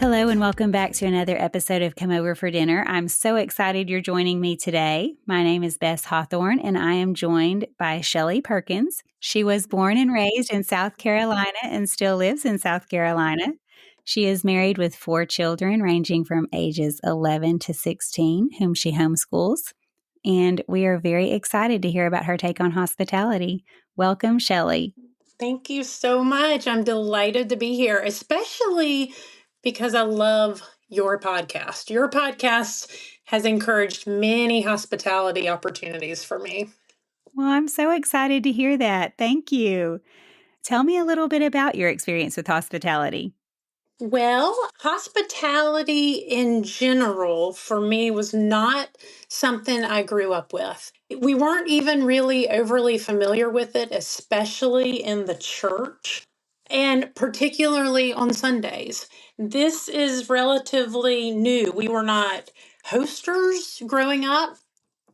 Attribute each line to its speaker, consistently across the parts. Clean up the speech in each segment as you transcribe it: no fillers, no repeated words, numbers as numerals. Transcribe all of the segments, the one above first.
Speaker 1: Hello and welcome back to another episode of Come Over for Dinner. I'm so excited you're joining me today. My name is Bess Hawthorne and I am joined by Shelly Perkins. She was born and raised in South Carolina and still lives in South Carolina. She is married with 4 children ranging from ages 11 to 16, whom she homeschools. And we are very excited to hear about her take on hospitality. Welcome, Shelly.
Speaker 2: Thank you so much. I'm delighted to be here, especially because I love your podcast. Your podcast has encouraged many hospitality opportunities for me.
Speaker 1: Well, I'm so excited to hear that. Thank you. Tell me a little bit about your experience with hospitality.
Speaker 2: Well, hospitality in general for me was not something I grew up with. We weren't even really overly familiar with it, especially in the church and particularly on Sundays. This is relatively new. We were not hosters growing up,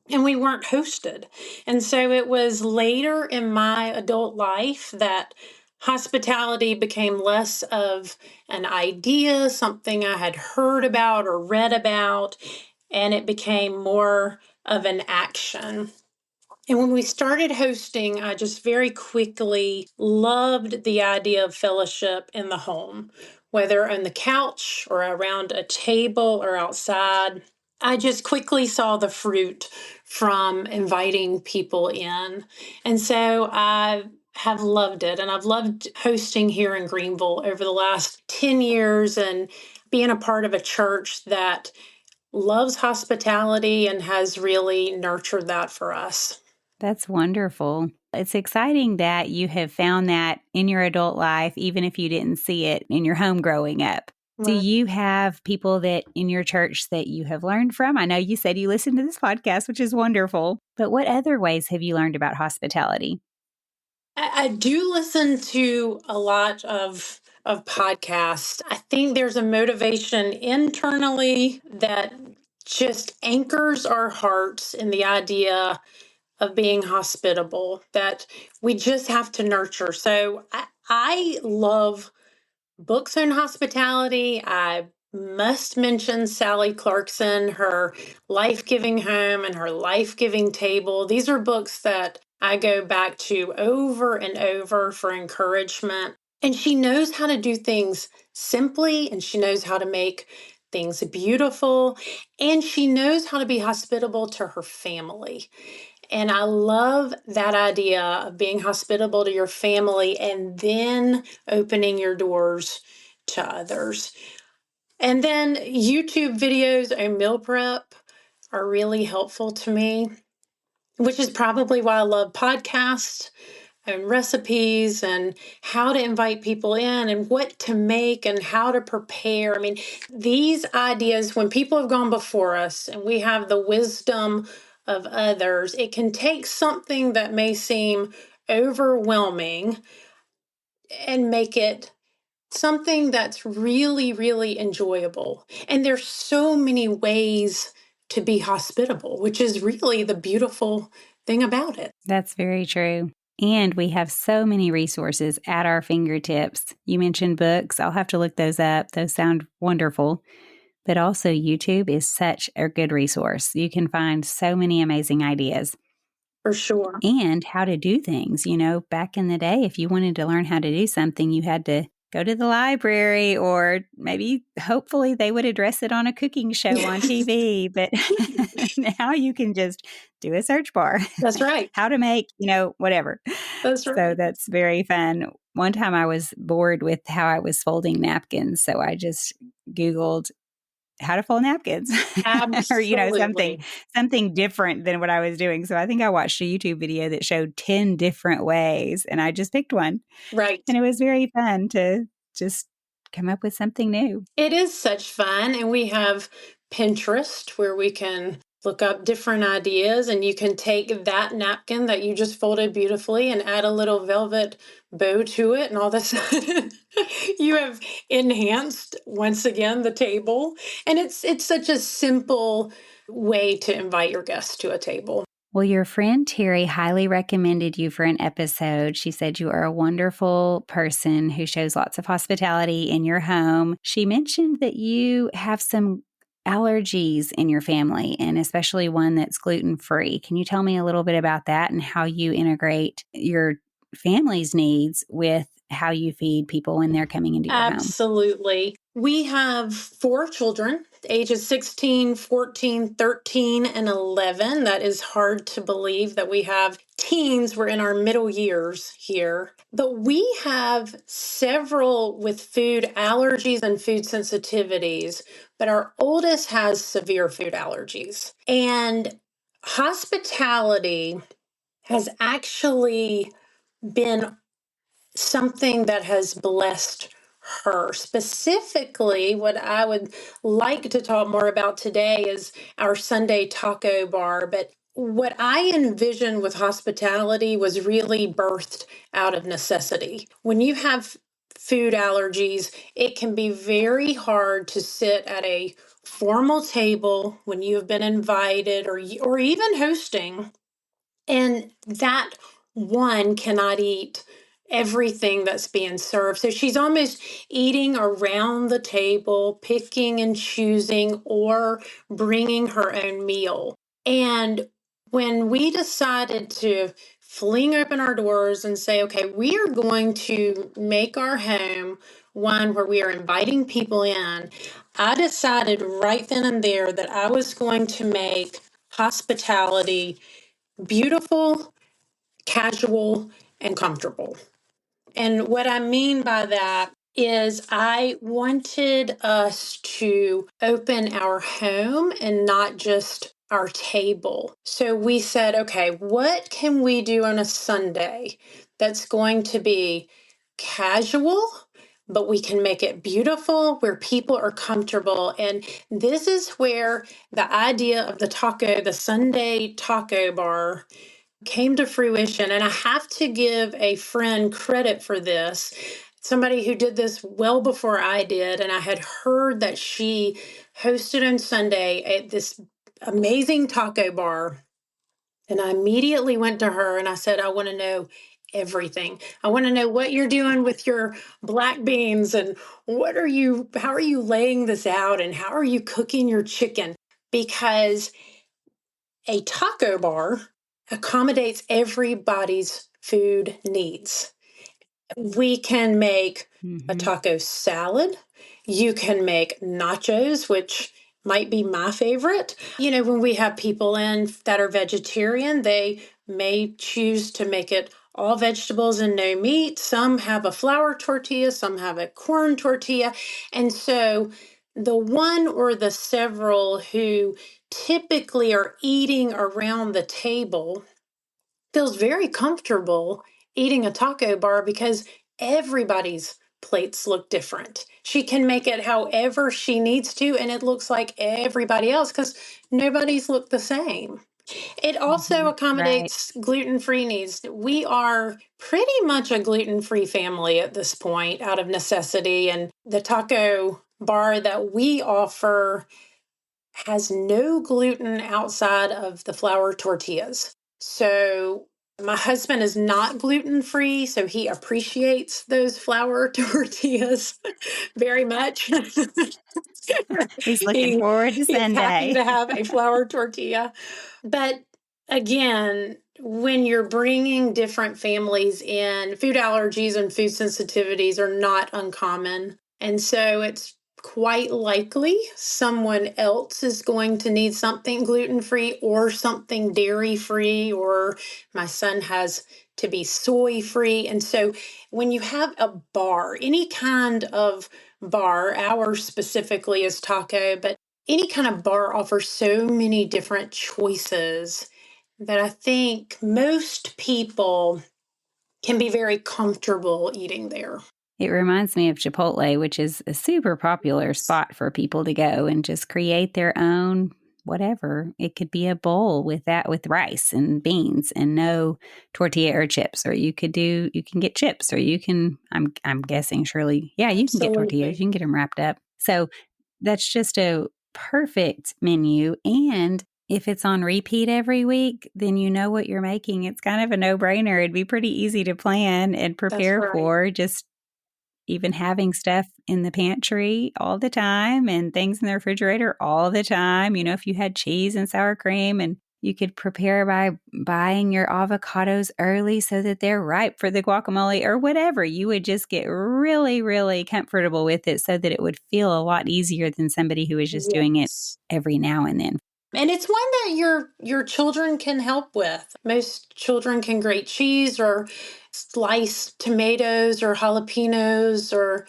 Speaker 2: and we weren't hosted. And so it was later in my adult life that hospitality became less of an idea, something I had heard about or read about, and it became more of an action. And when we started hosting, I just very quickly loved the idea of fellowship in the home, whether on the couch or around a table or outside. I just quickly saw the fruit from inviting people in. And so I have loved it. And I've loved hosting here in Greenville over the last 10 years and being a part of a church that loves hospitality and has really nurtured that for us.
Speaker 1: That's wonderful. It's exciting that you have found that in your adult life, even if you didn't see it in your home growing up. Do
Speaker 2: Right.
Speaker 1: you have people that in your church that you have learned from? I know you said you listen to this podcast, which is wonderful, but what other ways have you learned about hospitality?
Speaker 2: I do listen to a lot of podcasts. I think there's a motivation internally that just anchors our hearts in the idea of being hospitable that we just have to nurture. So I love books on hospitality. I must mention Sally Clarkson, her Life Giving Home and her Life Giving Table. These are books that I go back to over and over for encouragement. And she knows how to do things simply, and she knows how to make things beautiful, and she knows how to be hospitable to her family. And I love that idea of being hospitable to your family and then opening your doors to others. And then YouTube videos on meal prep are really helpful to me, which is probably why I love podcasts and recipes and how to invite people in and what to make and how to prepare. I mean, these ideas, when people have gone before us and we have the wisdom of others, it can take something that may seem overwhelming and make it something that's really, really enjoyable. And there's so many ways to be hospitable, which is really the beautiful thing about it.
Speaker 1: That's very true. And we have so many resources at our fingertips. You mentioned books. I'll have to look those up. Those sound wonderful. But also, YouTube is such a good resource. You can find so many amazing ideas
Speaker 2: For sure.
Speaker 1: and how to do things. You know, back in the day, if you wanted to learn how to do something, you had to go to the library or maybe hopefully they would address it on a cooking show on TV. But now you can just do a search bar.
Speaker 2: That's right.
Speaker 1: How to make, whatever.
Speaker 2: That's
Speaker 1: So
Speaker 2: right.
Speaker 1: that's very fun. One time I was bored with how I was folding napkins. So I just Googled how to fold napkins or,
Speaker 2: Absolutely.
Speaker 1: something different than what I was doing. So I think I watched a YouTube video that showed 10 different ways and I just picked one.
Speaker 2: Right.
Speaker 1: And it was very fun to just come up with something new.
Speaker 2: It is such fun. And we have Pinterest where we can look up different ideas and you can take that napkin that you just folded beautifully and add a little velvet bow to it. And all of a sudden you have enhanced once again the table. And it's such a simple way to invite your guests to a table.
Speaker 1: Well, your friend Terry highly recommended you for an episode. She said you are a wonderful person who shows lots of hospitality in your home. She mentioned that you have some allergies in your family, and especially one that's gluten-free. Can you tell me a little bit about that and how you integrate your family's needs with how you feed people when they're coming into your home?
Speaker 2: Absolutely. We have 4 children, ages 16, 14, 13, and 11. That is hard to believe that we have teens. We're in our middle years here. But we have several with food allergies and food sensitivities, but our oldest has severe food allergies. And hospitality has actually been something that has blessed her. Specifically, what I would like to talk more about today is our Sunday taco bar. But what I envisioned with hospitality was really birthed out of necessity. When you have food allergies, it can be very hard to sit at a formal table when you have been invited or even hosting, and that one cannot eat everything that's being served. So she's almost eating around the table, picking and choosing, or bringing her own meal. And when we decided to fling open our doors and say, okay, we are going to make our home one where we are inviting people in, I decided right then and there that I was going to make hospitality beautiful, casual, and comfortable. And what I mean by that is I wanted us to open our home and not just our table. So we said, okay, what can we do on a Sunday that's going to be casual, but we can make it beautiful where people are comfortable? And this is where the idea of the Sunday taco bar came to fruition. And I have to give a friend credit for this, somebody who did this well before I did. And I had heard that she hosted on Sunday at this amazing taco bar. And I immediately went to her and I said, I want to know everything. I want to know what you're doing with your black beans and how are you laying this out and how are you cooking your chicken? Because a taco bar accommodates everybody's food needs. We can make a
Speaker 1: Mm-hmm.
Speaker 2: taco salad. You can make nachos, which might be my favorite. You know, when we have people in that are vegetarian, they may choose to make it all vegetables and no meat. Some have a flour tortilla, some have a corn tortilla. And so the one or the several who typically are eating around the table feels very comfortable eating a taco bar because everybody's plates look different. She can make it however she needs to, and it looks like everybody else because nobody's look the same. It also
Speaker 1: Mm-hmm. Right.
Speaker 2: accommodates gluten-free needs. We are pretty much a gluten-free family at this point out of necessity, and the taco bar that we offer has no gluten outside of the flour tortillas. So my husband is not gluten free, so he appreciates those flour tortillas very much.
Speaker 1: He's looking
Speaker 2: he,
Speaker 1: forward to
Speaker 2: he's happy
Speaker 1: Sunday.
Speaker 2: to have a flour tortilla. But again, when you're bringing different families in, food allergies and food sensitivities are not uncommon. And so it's quite likely someone else is going to need something gluten free or something dairy free, or my son has to be soy free. And so when you have a bar, any kind of bar, ours specifically is taco, but any kind of bar offers so many different choices that I think most people can be very comfortable eating there.
Speaker 1: It reminds me of Chipotle, which is a super popular spot for people to go and just create their own whatever. It could be a bowl with rice and beans and no tortilla or chips, or you can get chips, or I'm guessing surely, yeah, you can get tortillas,
Speaker 2: Absolutely.
Speaker 1: you can get them wrapped up. So that's just a perfect menu. And if it's on repeat every week, then you know what you're making. It's kind of a no-brainer. It'd be pretty easy to plan and
Speaker 2: That's
Speaker 1: prepare
Speaker 2: right.
Speaker 1: for, just even having stuff in the pantry all the time and things in the refrigerator all the time. You know, if you had cheese and sour cream, and you could prepare by buying your avocados early so that they're ripe for the guacamole or whatever. You would just get really, really comfortable with it so that it would feel a lot easier than somebody who is just doing it
Speaker 2: Yes.
Speaker 1: every now and then.
Speaker 2: And it's one that your children can help with. Most children can grate cheese or slice tomatoes or jalapenos, or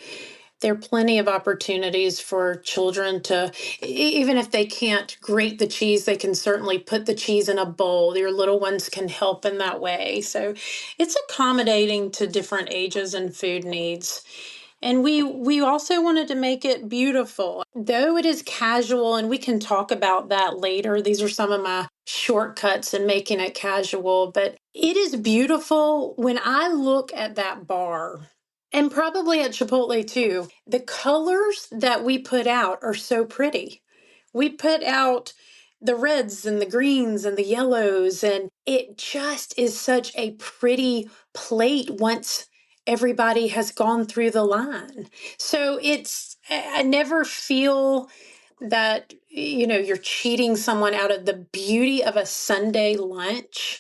Speaker 2: there are plenty of opportunities for children to, even if they can't grate the cheese, they can certainly put the cheese in a bowl. Your little ones can help in that way. So it's accommodating to different ages and food needs. And we also wanted to make it beautiful. Though it is casual, and we can talk about that later. These are some of my shortcuts in making it casual, but it is beautiful. When I look at that bar, and probably at Chipotle too, the colors that we put out are so pretty. We put out the reds and the greens and the yellows, and it just is such a pretty plate once everybody has gone through the line. So I never feel that, you're cheating someone out of the beauty of a Sunday lunch.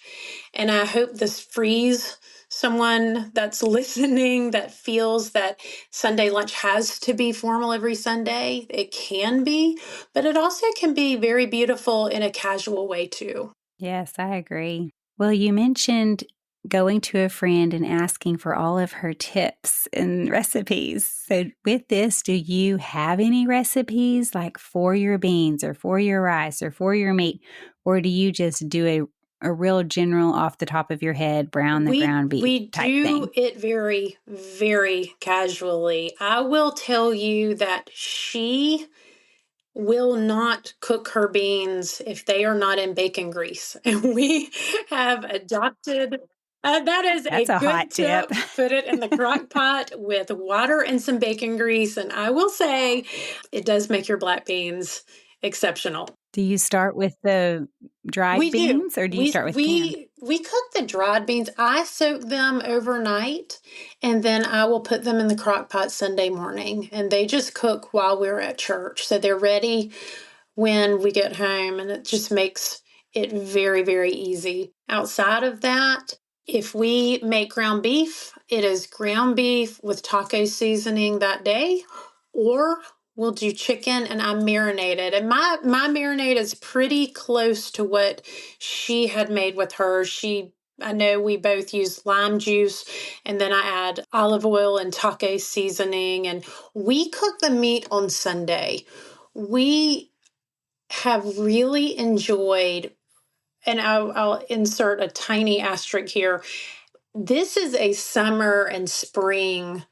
Speaker 2: And I hope this frees someone that's listening that feels that Sunday lunch has to be formal every Sunday. It can be, but it also can be very beautiful in a casual way too.
Speaker 1: Yes, I agree. Well, you mentioned going to a friend and asking for all of her tips and recipes. So, with this, do you have any recipes like for your beans or for your rice or for your meat? Or do you just do a real general off the top of your head, brown the
Speaker 2: We
Speaker 1: ground beef
Speaker 2: we
Speaker 1: type
Speaker 2: do
Speaker 1: thing?
Speaker 2: it very, very casually. I will tell you that she will not cook her beans if they are not in bacon grease. And we have adopted that is a
Speaker 1: That's a
Speaker 2: good
Speaker 1: hot tip.
Speaker 2: tip. Put it in the crock pot with water and some bacon grease. And I will say it does make your black beans exceptional.
Speaker 1: Do you start with the dried
Speaker 2: We do.
Speaker 1: beans or do you
Speaker 2: We
Speaker 1: start with canned?
Speaker 2: we we cook the dried beans. I soak them overnight, and then I will put them in the crock pot Sunday morning, and they just cook while we're at church. So they're ready when we get home, and it just makes it very, very easy. Outside of that, if we make ground beef, it is ground beef with taco seasoning that day, or we'll do chicken and I marinate it. And my marinade is pretty close to what she had made with hers. I know we both use lime juice, and then I add olive oil and taco seasoning, and we cook the meat on Sunday. We have really enjoyed, and I'll insert a tiny asterisk here. This is a summer and spring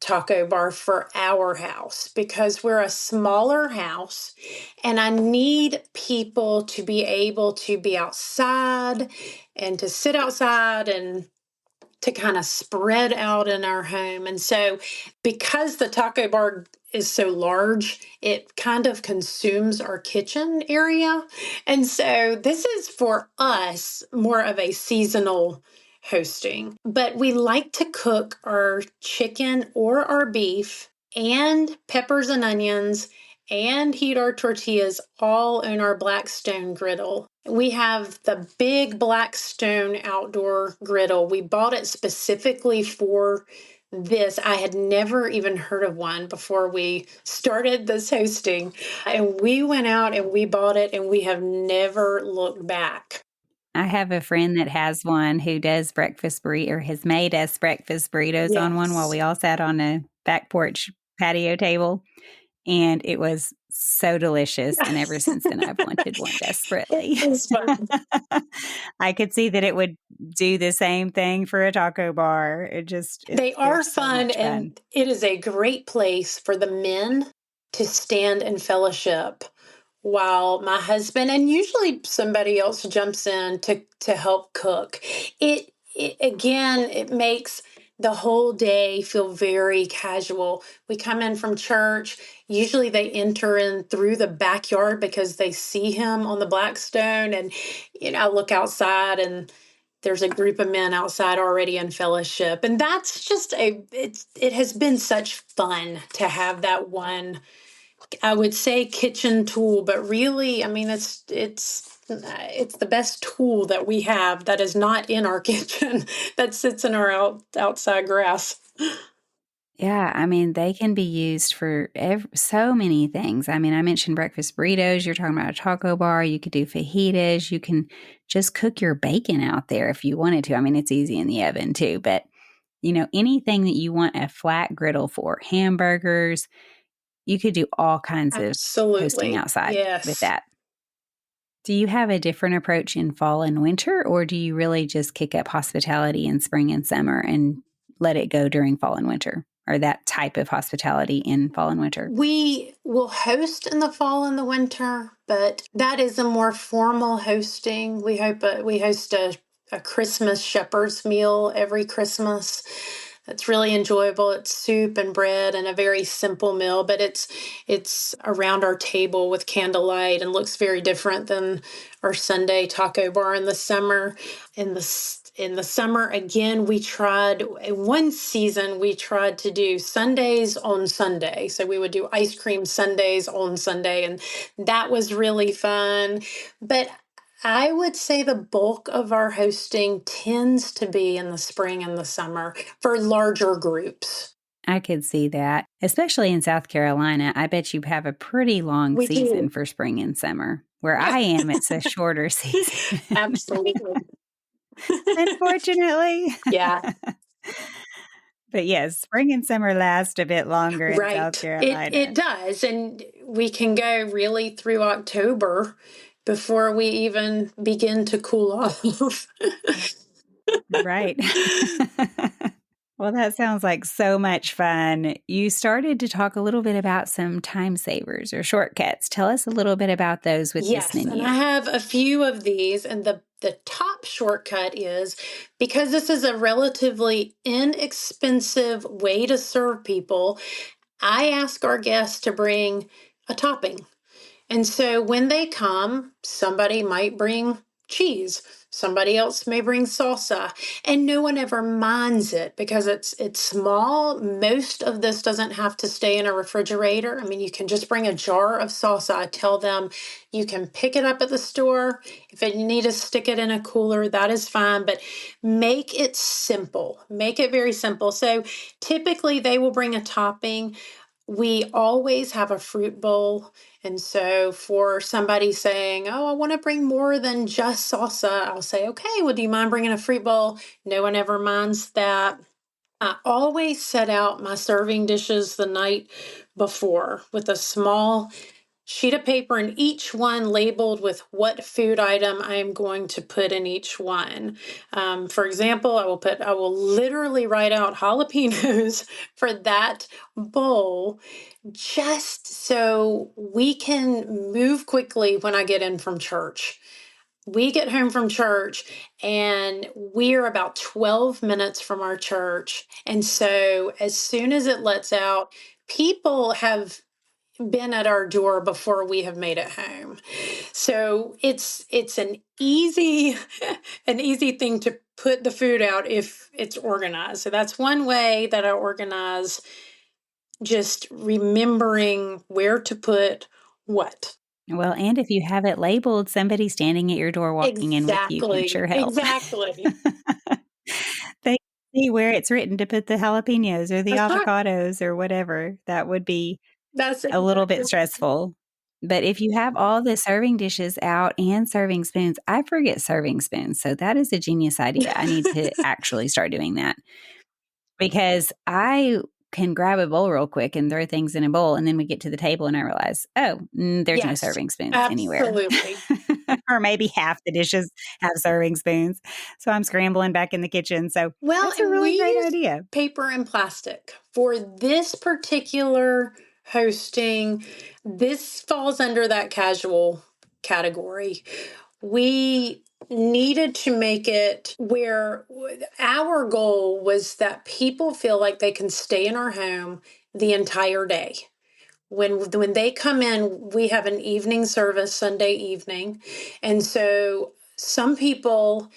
Speaker 2: taco bar for our house because we're a smaller house, and I need people to be able to be outside and to sit outside and to kind of spread out in our home. And so, because the taco bar is so large, it kind of consumes our kitchen area. And so, this is for us more of a seasonal hosting. But we like to cook our chicken or our beef and peppers and onions and heat our tortillas all on our Blackstone griddle. We have the big Blackstone outdoor griddle. We bought it specifically for this. I had never even heard of one before we started this hosting. And we went out and we bought it, and we have never looked back.
Speaker 1: I have a friend that has one who does breakfast burrito or has made us breakfast burritos on one while
Speaker 2: Yes.
Speaker 1: we all sat on a back porch patio table, and it was so delicious, and ever since then, I've wanted one
Speaker 2: It
Speaker 1: desperately.
Speaker 2: is fun.
Speaker 1: I could see that it would do the same thing for a taco bar.
Speaker 2: They
Speaker 1: They're
Speaker 2: are
Speaker 1: so
Speaker 2: fun,
Speaker 1: much
Speaker 2: and
Speaker 1: fun.
Speaker 2: it is a great place for the men to stand and fellowship while my husband and usually somebody else jumps in to help cook. It again, it makes the whole day feel very casual. We come in from church. Usually they enter in through the backyard because they see him on the Blackstone. And, I look outside and there's a group of men outside already in fellowship. And that's just it has been such fun to have that one, I would say, kitchen tool, but really, I mean, it's the best tool that we have that is not in our kitchen that sits in our outside grass.
Speaker 1: Yeah, I mean, they can be used for so many things. I mean, I mentioned breakfast burritos. You're talking about a taco bar. You could do fajitas. You can just cook your bacon out there if you wanted to. I mean, it's easy in the oven too, but anything that you want a flat griddle for, hamburgers, you could do all kinds of hosting
Speaker 2: Absolutely.
Speaker 1: outside with
Speaker 2: Yes.
Speaker 1: that. Do you have a different approach in fall and winter, or do you really just kick up hospitality in spring and summer and let it go during fall and winter, or that type of hospitality in fall and winter?
Speaker 2: We will host in the fall and the winter, but that is a more formal hosting. We host a Christmas shepherd's meal every Christmas. It's really enjoyable. It's soup and bread and a very simple meal, but it's around our table with candlelight and looks very different than our Sunday taco bar in the summer. In the summer, again, we tried in one season, we tried to do Sundays on Sunday. So we would do ice cream Sundays on Sunday, and that was really fun. But I would say the bulk of our hosting tends to be in the spring and the summer for larger groups.
Speaker 1: I could see that, especially in South Carolina. I bet you have a pretty long
Speaker 2: We
Speaker 1: season
Speaker 2: do.
Speaker 1: for spring and summer. Where I am, it's a shorter season,
Speaker 2: Absolutely.
Speaker 1: unfortunately.
Speaker 2: Yeah.
Speaker 1: But yes, spring and summer last a bit longer in South
Speaker 2: Right. It
Speaker 1: Carolina.
Speaker 2: does. And we can go really through October before we even begin to cool off.
Speaker 1: Right. Well, that sounds like so much fun. You started to talk a little bit about some time savers or shortcuts. Tell us a little bit about those with this
Speaker 2: Yes, and
Speaker 1: menu.
Speaker 2: I have a few of these, and the top shortcut is, because this is a relatively inexpensive way to serve people, I ask our guests to bring a topping. And so when they come, somebody might bring cheese, somebody else may bring salsa, and no one ever minds it because it's small. Most of this doesn't have to stay in a refrigerator. I mean, you can just bring a jar of salsa. I tell them you can pick it up at the store. If you need to stick it in a cooler, that is fine, but make it simple. Make it very simple. So typically they will bring a topping. We always have a fruit bowl. And so for somebody saying, oh, I want to bring more than just salsa, I'll say, okay, well, do you mind bringing a fruit bowl? No one ever minds that. I always set out my serving dishes the night before with a small sheet of paper, and each one labeled with what food item I am going to put in each one. For example, I will literally write out jalapenos for that bowl just so we can move quickly when I get in from church. We get home from church and we're about 12 minutes from our church. And so as soon as it lets out, people have been at our door before we have made it home. So it's an easy an easy thing to put the food out if it's organized. So that's one way that I organize, just remembering where to put what.
Speaker 1: Well, and if you have it labeled, somebody standing at your door walking in with you can
Speaker 2: Exactly.
Speaker 1: sure help.
Speaker 2: Exactly.
Speaker 1: They see where it's written to put the jalapenos or the
Speaker 2: That's right.
Speaker 1: avocados or whatever. That would be
Speaker 2: That's
Speaker 1: a little
Speaker 2: exactly
Speaker 1: bit stressful. But if you have all the serving dishes out and serving spoons, I forget serving spoons. So that is a genius idea. I need to actually start doing that because I can grab a bowl real quick and throw things in a bowl. And then we get to the table and I realize, oh, there's no
Speaker 2: Yes,
Speaker 1: serving spoons anywhere.
Speaker 2: absolutely.
Speaker 1: Or maybe half the dishes have serving spoons. So I'm scrambling back in the kitchen. So
Speaker 2: Well,
Speaker 1: that's a
Speaker 2: and we
Speaker 1: really great
Speaker 2: use
Speaker 1: idea.
Speaker 2: paper and plastic for this particular hosting. This falls under that casual category. We needed to make it where our goal was that people feel like they can stay in our home the entire day. When they come in, we have an evening service Sunday evening. And so some people,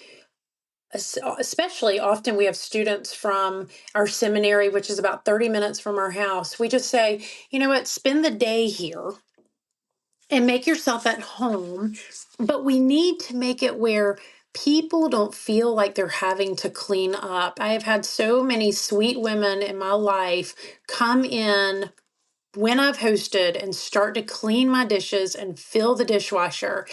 Speaker 2: especially often we have students from our seminary, which is about 30 minutes from our house. We just say, you know what, spend the day here and make yourself at home. But we need to make it where people don't feel like they're having to clean up. I have had so many sweet women in my life come in when I've hosted and start to clean my dishes and fill the dishwasher.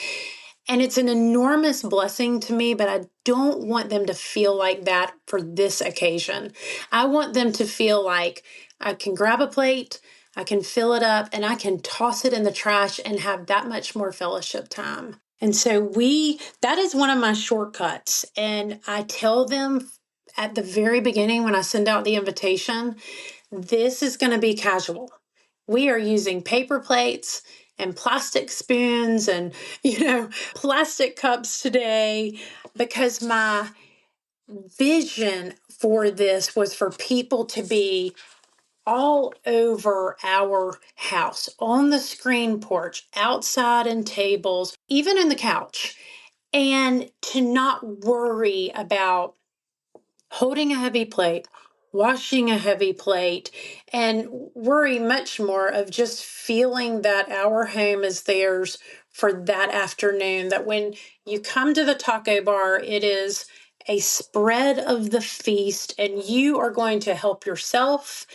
Speaker 2: And it's an enormous blessing to me, but I don't want them to feel like that for this occasion. I want them to feel like I can grab a plate, I can fill it up, and I can toss it in the trash and have that much more fellowship time. And so that is one of my shortcuts. And I tell them at the very beginning when I send out the invitation, this is going to be casual. We are using paper plates and plastic spoons and, plastic cups today because my vision for this was for people to be all over our house, on the screen porch, outside in tables, even in the couch, and to not worry about holding a heavy plate, washing a heavy plate, and worry much more of just feeling that our home is theirs for that afternoon. That when you come to the taco bar, it is a spread of the feast, and you are going to help yourself,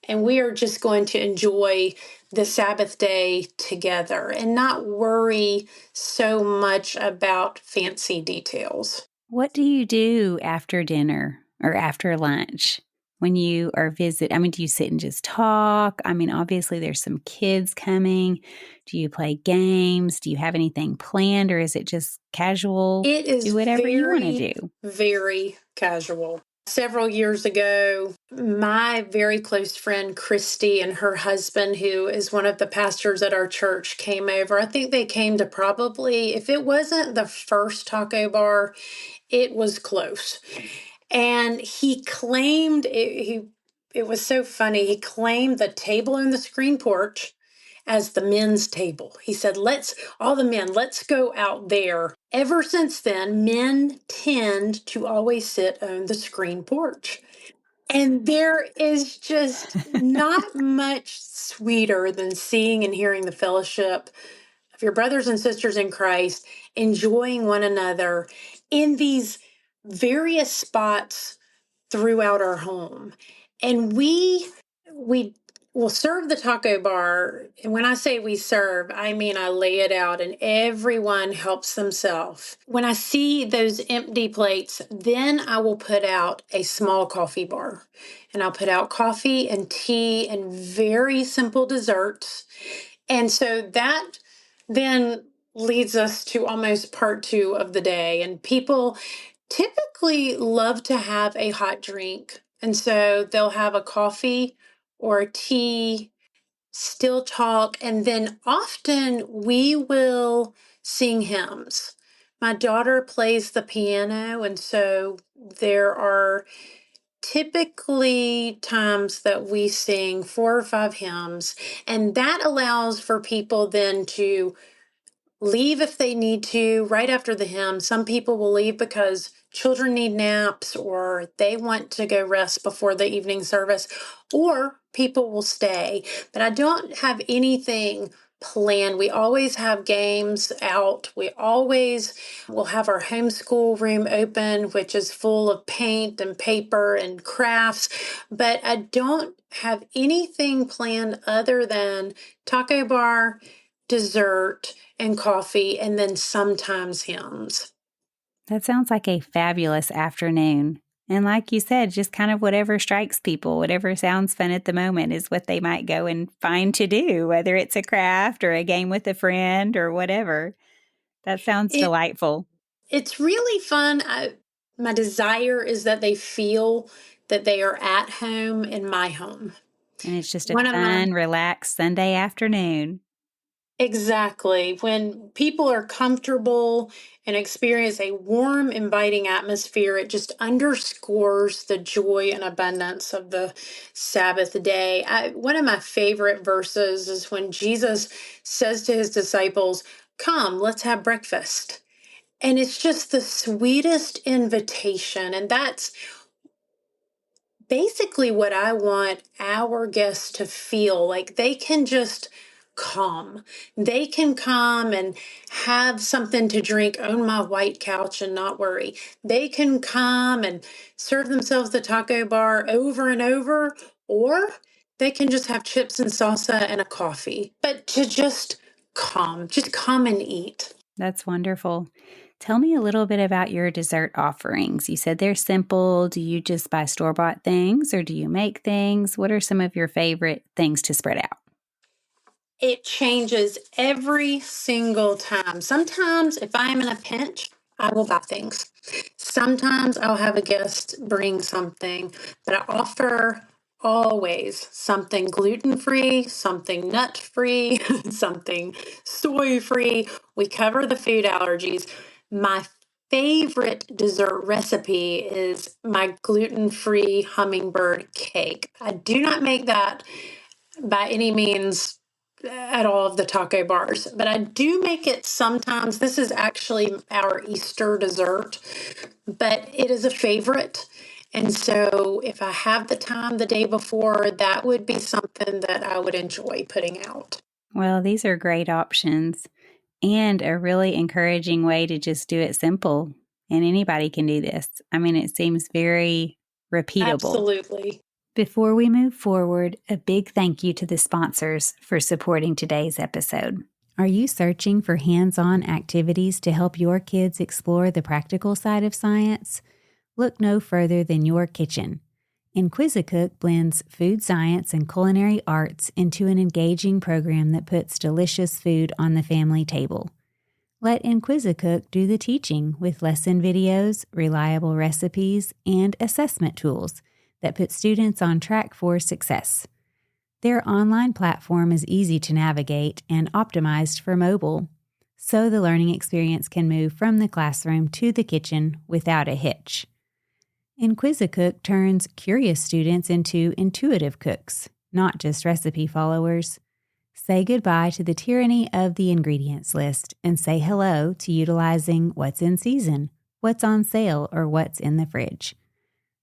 Speaker 2: and we are just going to enjoy the Sabbath day together and not worry so much about fancy details.
Speaker 1: What do you do after dinner or after lunch when you are visit? I mean, do you sit and just talk? I mean, obviously there's some kids coming. Do you play games? Do you have anything planned, or is it just casual?
Speaker 2: It is
Speaker 1: Do whatever you want to
Speaker 2: very,
Speaker 1: do.
Speaker 2: very casual. Several years ago, my very close friend Christy and her husband, who is one of the pastors at our church, came over. I think they came to probably, if it wasn't the first taco bar, it was close. And he claimed it was so funny. He claimed the table on the screen porch as the men's table. He said, all the men, let's go out there. Ever since then, men tend to always sit on the screen porch. And there is just not much sweeter than seeing and hearing the fellowship of your brothers and sisters in Christ, enjoying one another in these various spots throughout our home. And we will serve the taco bar. And when I say we serve, I mean I lay it out and everyone helps themselves. When I see those empty plates, then I will put out a small coffee bar. And I'll put out coffee and tea and very simple desserts. And so that then leads us to almost part two of the day. And people typically love to have a hot drink. And so they'll have a coffee or a tea, still talk, and then often we will sing hymns. My daughter plays the piano, and so there are typically times that we sing 4 or 5 hymns, and that allows for people then to leave if they need to right after the hymn. Some people will leave because children need naps or they want to go rest before the evening service, or people will stay. But I don't have anything planned. We always have games out. We always will have our homeschool room open, which is full of paint and paper and crafts. But I don't have anything planned other than taco bar, dessert, and coffee, and then sometimes hymns.
Speaker 1: That sounds like a fabulous afternoon. And like you said, just kind of whatever strikes people, whatever sounds fun at the moment is what they might go and find to do, whether it's a craft or a game with a friend or whatever. That sounds
Speaker 2: It
Speaker 1: delightful.
Speaker 2: it's really fun. My desire is that they feel that they are at home in my home.
Speaker 1: And it's just a
Speaker 2: One of my
Speaker 1: fun, relaxed Sunday afternoon.
Speaker 2: Exactly. When people are comfortable and experience a warm, inviting atmosphere, it just underscores the joy and abundance of the Sabbath day. One of my favorite verses is when Jesus says to his disciples, "Come, let's have breakfast." And it's just the sweetest invitation. And that's basically what I want our guests to feel like they can just come. They can come and have something to drink on my white couch and not worry. They can come and serve themselves the taco bar over and over, or they can just have chips and salsa and a coffee. But to just come and eat.
Speaker 1: That's wonderful. Tell me a little bit about your dessert offerings. You said they're simple. Do you just buy store bought things or do you make things? What are some of your favorite things to spread out?
Speaker 2: It changes every single time. Sometimes, if I am in a pinch, I will buy things. Sometimes I'll have a guest bring something, but I offer always something gluten free, something nut free, something soy free. We cover the food allergies. My favorite dessert recipe is my gluten free hummingbird cake. I do not make that by any means at all of the taco bars, but I do make it sometimes. This is actually our Easter dessert, but it is a favorite. And so if I have the time the day before, that would be something that I would enjoy putting out.
Speaker 1: Well, these are great options and a really encouraging way to just do it simple. And anybody can do this. I mean, it seems very repeatable.
Speaker 2: Absolutely.
Speaker 1: Before we move forward, a big thank you to the sponsors for supporting today's episode. Are you searching for hands on activities to help your kids explore the practical side of science? Look no further than your kitchen. Inquisicook blends food science and culinary arts into an engaging program that puts delicious food on the family table. Let Inquisicook do the teaching with lesson videos, reliable recipes, and assessment tools that put students on track for success. Their online platform is easy to navigate and optimized for mobile, so the learning experience can move from the classroom to the kitchen without a hitch. Inquisicook turns curious students into intuitive cooks, not just recipe followers. Say goodbye to the tyranny of the ingredients list and say hello to utilizing what's in season, what's on sale, or what's in the fridge.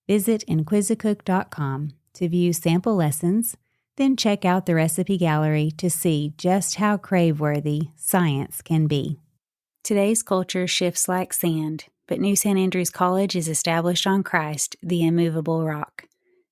Speaker 1: Visit inquisicook.com to view sample lessons, then check out the recipe gallery to see just how crave-worthy science can be. Today's culture shifts like sand, but New St. Andrews College is established on Christ, the immovable rock.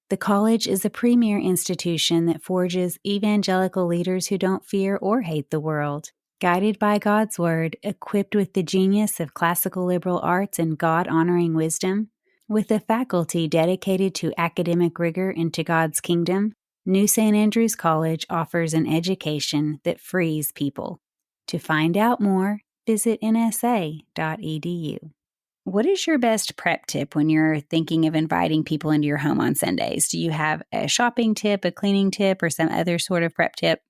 Speaker 1: The college is a premier institution that forges evangelical leaders who don't fear or hate the world. Guided by God's Word, equipped with the genius of classical liberal arts and God-honoring wisdom, with a faculty dedicated to academic rigor into God's kingdom, New St. Andrews College offers an education that frees people. To find out more, visit nsa.edu. What is your best prep tip when you're thinking of inviting people into your home on Sundays? Do you have a shopping tip, a cleaning tip, or some other sort of prep tip?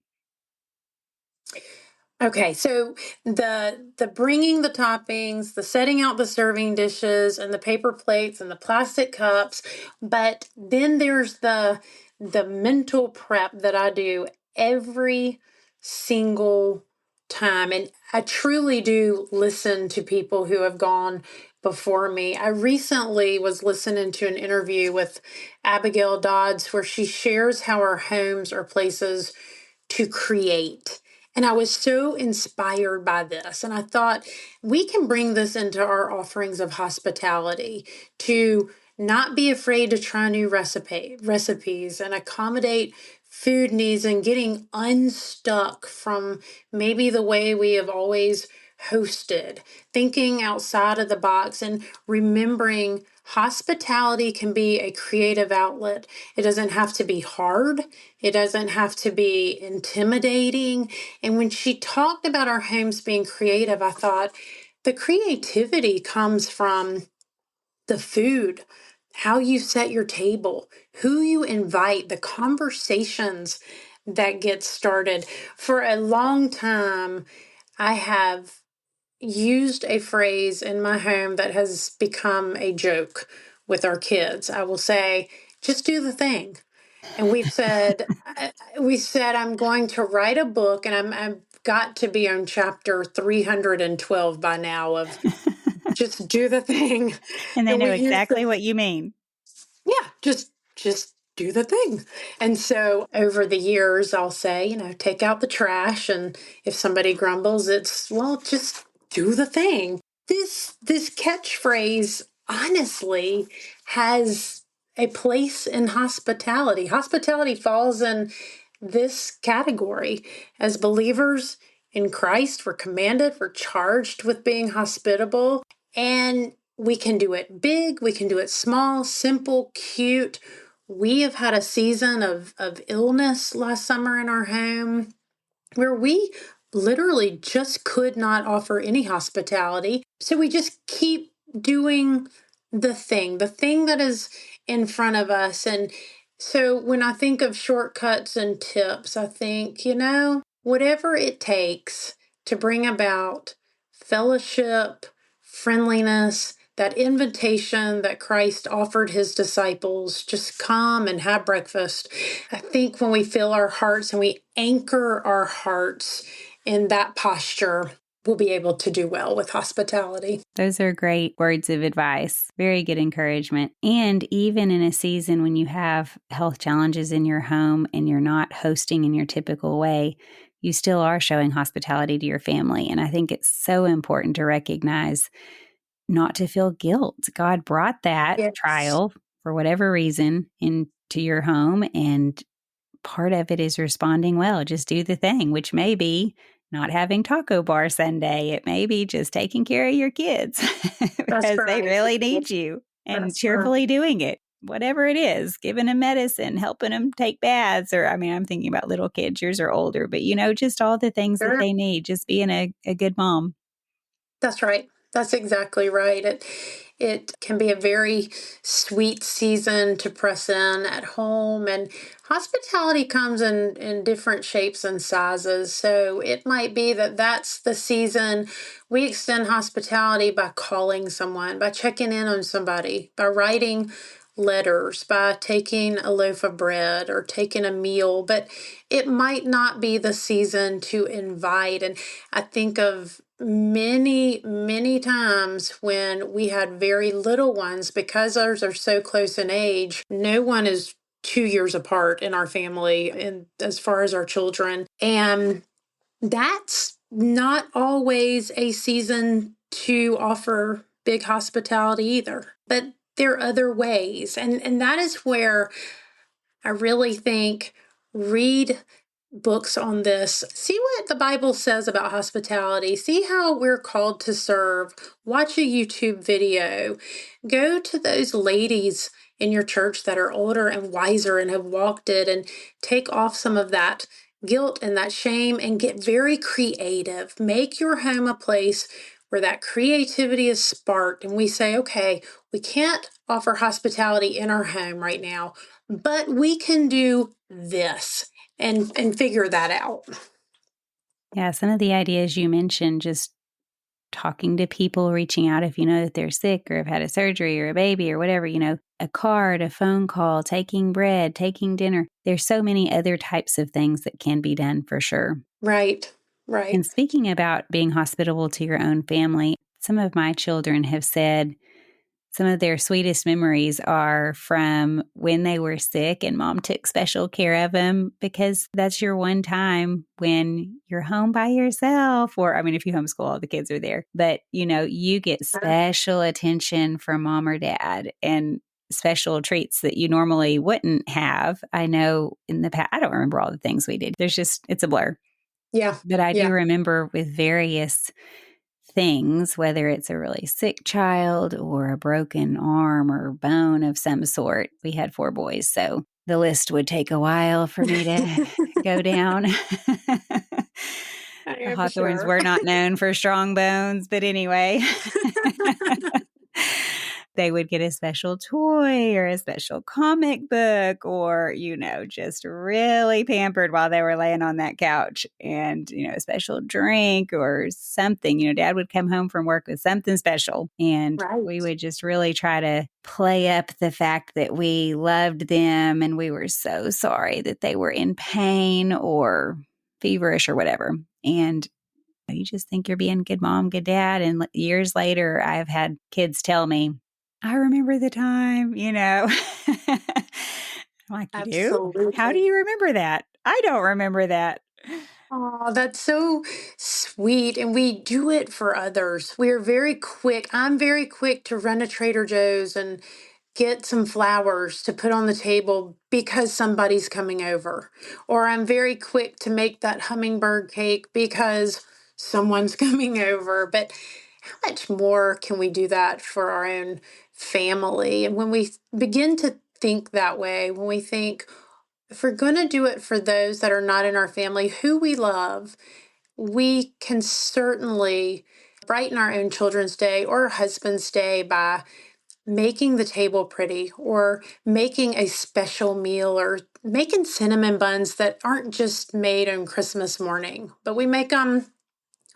Speaker 2: Okay, so the bringing the toppings, the setting out the serving dishes and the paper plates and the plastic cups, but then there's the mental prep that I do every single time. And I truly do listen to people who have gone before me. I recently was listening to an interview with Abigail Dodds where she shares how our homes are places to create. And I was so inspired by this. And I thought we can bring this into our offerings of hospitality to not be afraid to try new recipes and accommodate food needs and getting unstuck from maybe the way we have always hosted, thinking outside of the box and remembering hospitality can be a creative outlet. It doesn't have to be hard. It doesn't have to be intimidating. And when she talked about our homes being creative, I thought the creativity comes from the food, how you set your table, who you invite, the conversations that gets started. For a long time, I have used a phrase in my home that has become a joke with our kids. I will say, just do the thing. And we said, I'm going to write a book, and I've got to be on chapter 312 by now of just do the thing.
Speaker 1: And they
Speaker 2: And
Speaker 1: know
Speaker 2: we use
Speaker 1: exactly what you mean.
Speaker 2: yeah, just do the thing. And so over the years, I'll say, take out the trash, and if somebody grumbles, it's, well, just do the thing. This catchphrase honestly has a place in hospitality. Hospitality falls in this category. As believers in Christ, we're commanded, we're charged with being hospitable, and we can do it big, we can do it small, simple, cute. We have had a season of illness last summer in our home where we literally just could not offer any hospitality. So we just keep doing the thing that is in front of us. And so when I think of shortcuts and tips, I think, whatever it takes to bring about fellowship, friendliness, that invitation that Christ offered his disciples, just come and have breakfast. I think when we fill our hearts and we anchor our hearts in that posture, we'll be able to do well with hospitality.
Speaker 1: Those are great words of advice. Very good encouragement. And even in a season when you have health challenges in your home and you're not hosting in your typical way, you still are showing hospitality to your family. And I think it's so important to recognize not to feel guilt. God brought that
Speaker 2: Yes,
Speaker 1: trial for whatever reason into your home, and part of it is responding well. Just do the thing, which may be not having taco bar Sunday. It may be just taking care of your kids
Speaker 2: that's
Speaker 1: because they
Speaker 2: right.
Speaker 1: really need you, and
Speaker 2: That's right.
Speaker 1: cheerfully doing it. Whatever it is, giving them medicine, helping them take baths, or I'm thinking about little kids, yours are older, but just all the things that
Speaker 2: Sure.
Speaker 1: they need, just being a good mom.
Speaker 2: That's right. That's exactly right. It can be a very sweet season to press in at home, and hospitality comes in different shapes and sizes. So it might be that that's the season we extend hospitality by calling someone, by checking in on somebody, by writing letters, by taking a loaf of bread or taking a meal, but it might not be the season to invite. And I think of many, many times when we had very little ones, because ours are so close in age, no one is 2 years apart in our family, and as far as our children. And that's not always a season to offer big hospitality either. But there are other ways. And that is where I really think read books on this. See what the Bible says about hospitality. See how we're called to serve. Watch a YouTube video. Go to those ladies in your church that are older and wiser and have walked it, and take off some of that guilt and that shame and get very creative. Make your home a place where that creativity is sparked, and we say, okay, we can't offer hospitality in our home right now, but we can do this and figure that out.
Speaker 1: Yeah, some of the ideas you mentioned, just talking to people, reaching out if you know that they're sick or have had a surgery or a baby or whatever, a card, a phone call, taking bread, taking dinner. There's so many other types of things that can be done for sure.
Speaker 2: Right, right.
Speaker 1: And speaking about being hospitable to your own family, some of my children have said some of their sweetest memories are from when they were sick and mom took special care of them, because that's your one time when you're home by yourself. Or, if you homeschool, all the kids are there, but you get special attention from mom or dad and special treats that you normally wouldn't have. I know in the past, I don't remember all the things we did. It's a blur.
Speaker 2: Yeah,
Speaker 1: But I do
Speaker 2: yeah.
Speaker 1: remember with various things, whether it's a really sick child or a broken arm or bone of some sort. We had 4 boys, so the list would take a while for me to go down.
Speaker 2: I
Speaker 1: The
Speaker 2: am
Speaker 1: Hawthorns
Speaker 2: sure.
Speaker 1: were not known for strong bones, but anyway. they would get a special toy or a special comic book or, just really pampered while they were laying on that couch and, a special drink or something. Dad would come home from work with something special and we
Speaker 2: Right.
Speaker 1: would just really try to play up the fact that we loved them and we were so sorry that they were in pain or feverish or whatever. And you just think you're being a good mom, good dad. And years later, I've had kids tell me, I remember the time, I'm like, you do? How do
Speaker 2: Absolutely.
Speaker 1: you remember that? I don't remember that.
Speaker 2: Oh, that's so sweet. And we do it for others. We are very quick. I'm very quick to run to Trader Joe's and get some flowers to put on the table because somebody's coming over. Or I'm very quick to make that hummingbird cake because someone's coming over. But how much more can we do that for our own family? And when we begin to think that way, when we think, if we're going to do it for those that are not in our family, who we love, we can certainly brighten our own children's day or husband's day by making the table pretty or making a special meal or making cinnamon buns that aren't just made on Christmas morning, but we make them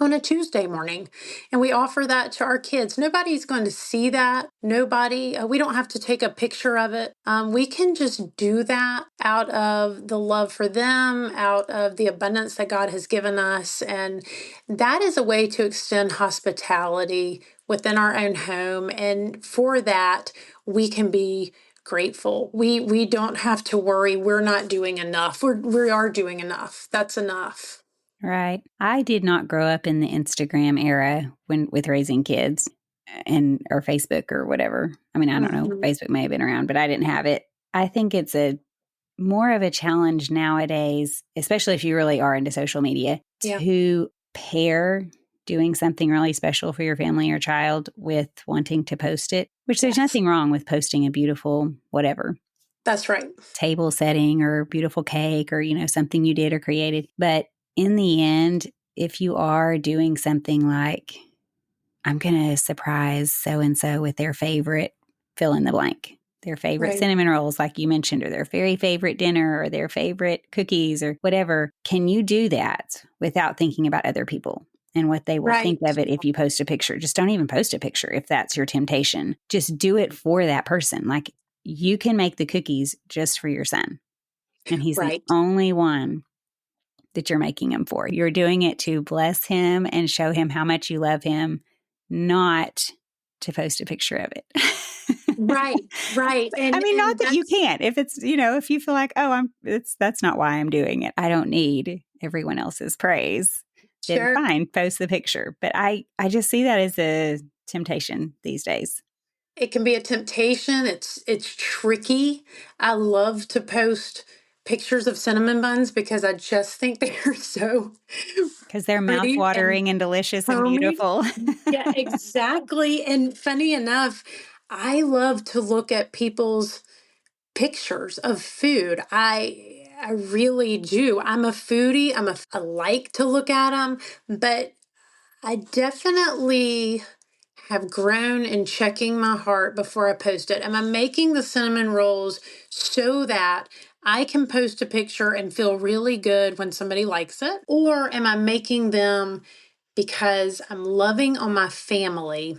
Speaker 2: on a Tuesday morning. And we offer that to our kids. Nobody's going to see that. We don't have to take a picture of it. We can just do that out of the love for them, out of the abundance that God has given us. And that is a way to extend hospitality within our own home. And for that, we can be grateful. We don't have to worry we're not doing enough. We are doing enough. That's enough.
Speaker 1: Right. I did not grow up in the Instagram era with raising kids or Facebook or whatever. I mean, I don't know.
Speaker 2: Mhm.
Speaker 1: Facebook may have been around, but I didn't have it. I think it's a more of a challenge nowadays, especially if you really are into social media,
Speaker 2: Yeah.
Speaker 1: to pair doing something really special for your family or child with wanting to post it, which there's
Speaker 2: Yes.
Speaker 1: nothing wrong with posting a beautiful whatever
Speaker 2: That's right.
Speaker 1: table setting or beautiful cake or, something you did or created. But in the end, if you are doing something like, I'm going to surprise so and so with their favorite fill in the blank, their favorite
Speaker 2: Right.
Speaker 1: cinnamon rolls, like you mentioned, or their very favorite dinner or their favorite cookies or whatever. Can you do that without thinking about other people and what they will think
Speaker 2: Right.
Speaker 1: of it if you post a picture? Just don't even post a picture if that's your temptation. Just do it for that person. Like you can make the cookies just for your son, and he's the
Speaker 2: Right.
Speaker 1: only one that you're making them for. You're doing it to bless him and show him how much you love him, not to post a picture of it.
Speaker 2: Right. Right.
Speaker 1: I mean, not
Speaker 2: And
Speaker 1: that you
Speaker 2: that's
Speaker 1: can't. If it's, if you feel like, oh, that's not why I'm doing it. I don't need everyone else's praise. Then
Speaker 2: sure.
Speaker 1: fine, post the picture. But I just see that as a temptation these days
Speaker 2: It can be a temptation. It's tricky. I love to post pictures of cinnamon buns because I just think they're so
Speaker 1: because they're
Speaker 2: pretty and
Speaker 1: mouth-watering and delicious and
Speaker 2: homey.
Speaker 1: beautiful.
Speaker 2: Yeah, exactly. And funny enough, I love to look at people's pictures of food. I really do. I'm a foodie. I like to look at them, but I definitely have grown in checking my heart before I post it. Am I making the cinnamon rolls so that I can post a picture and feel really good when somebody likes it? Or am I making them because I'm loving on my family,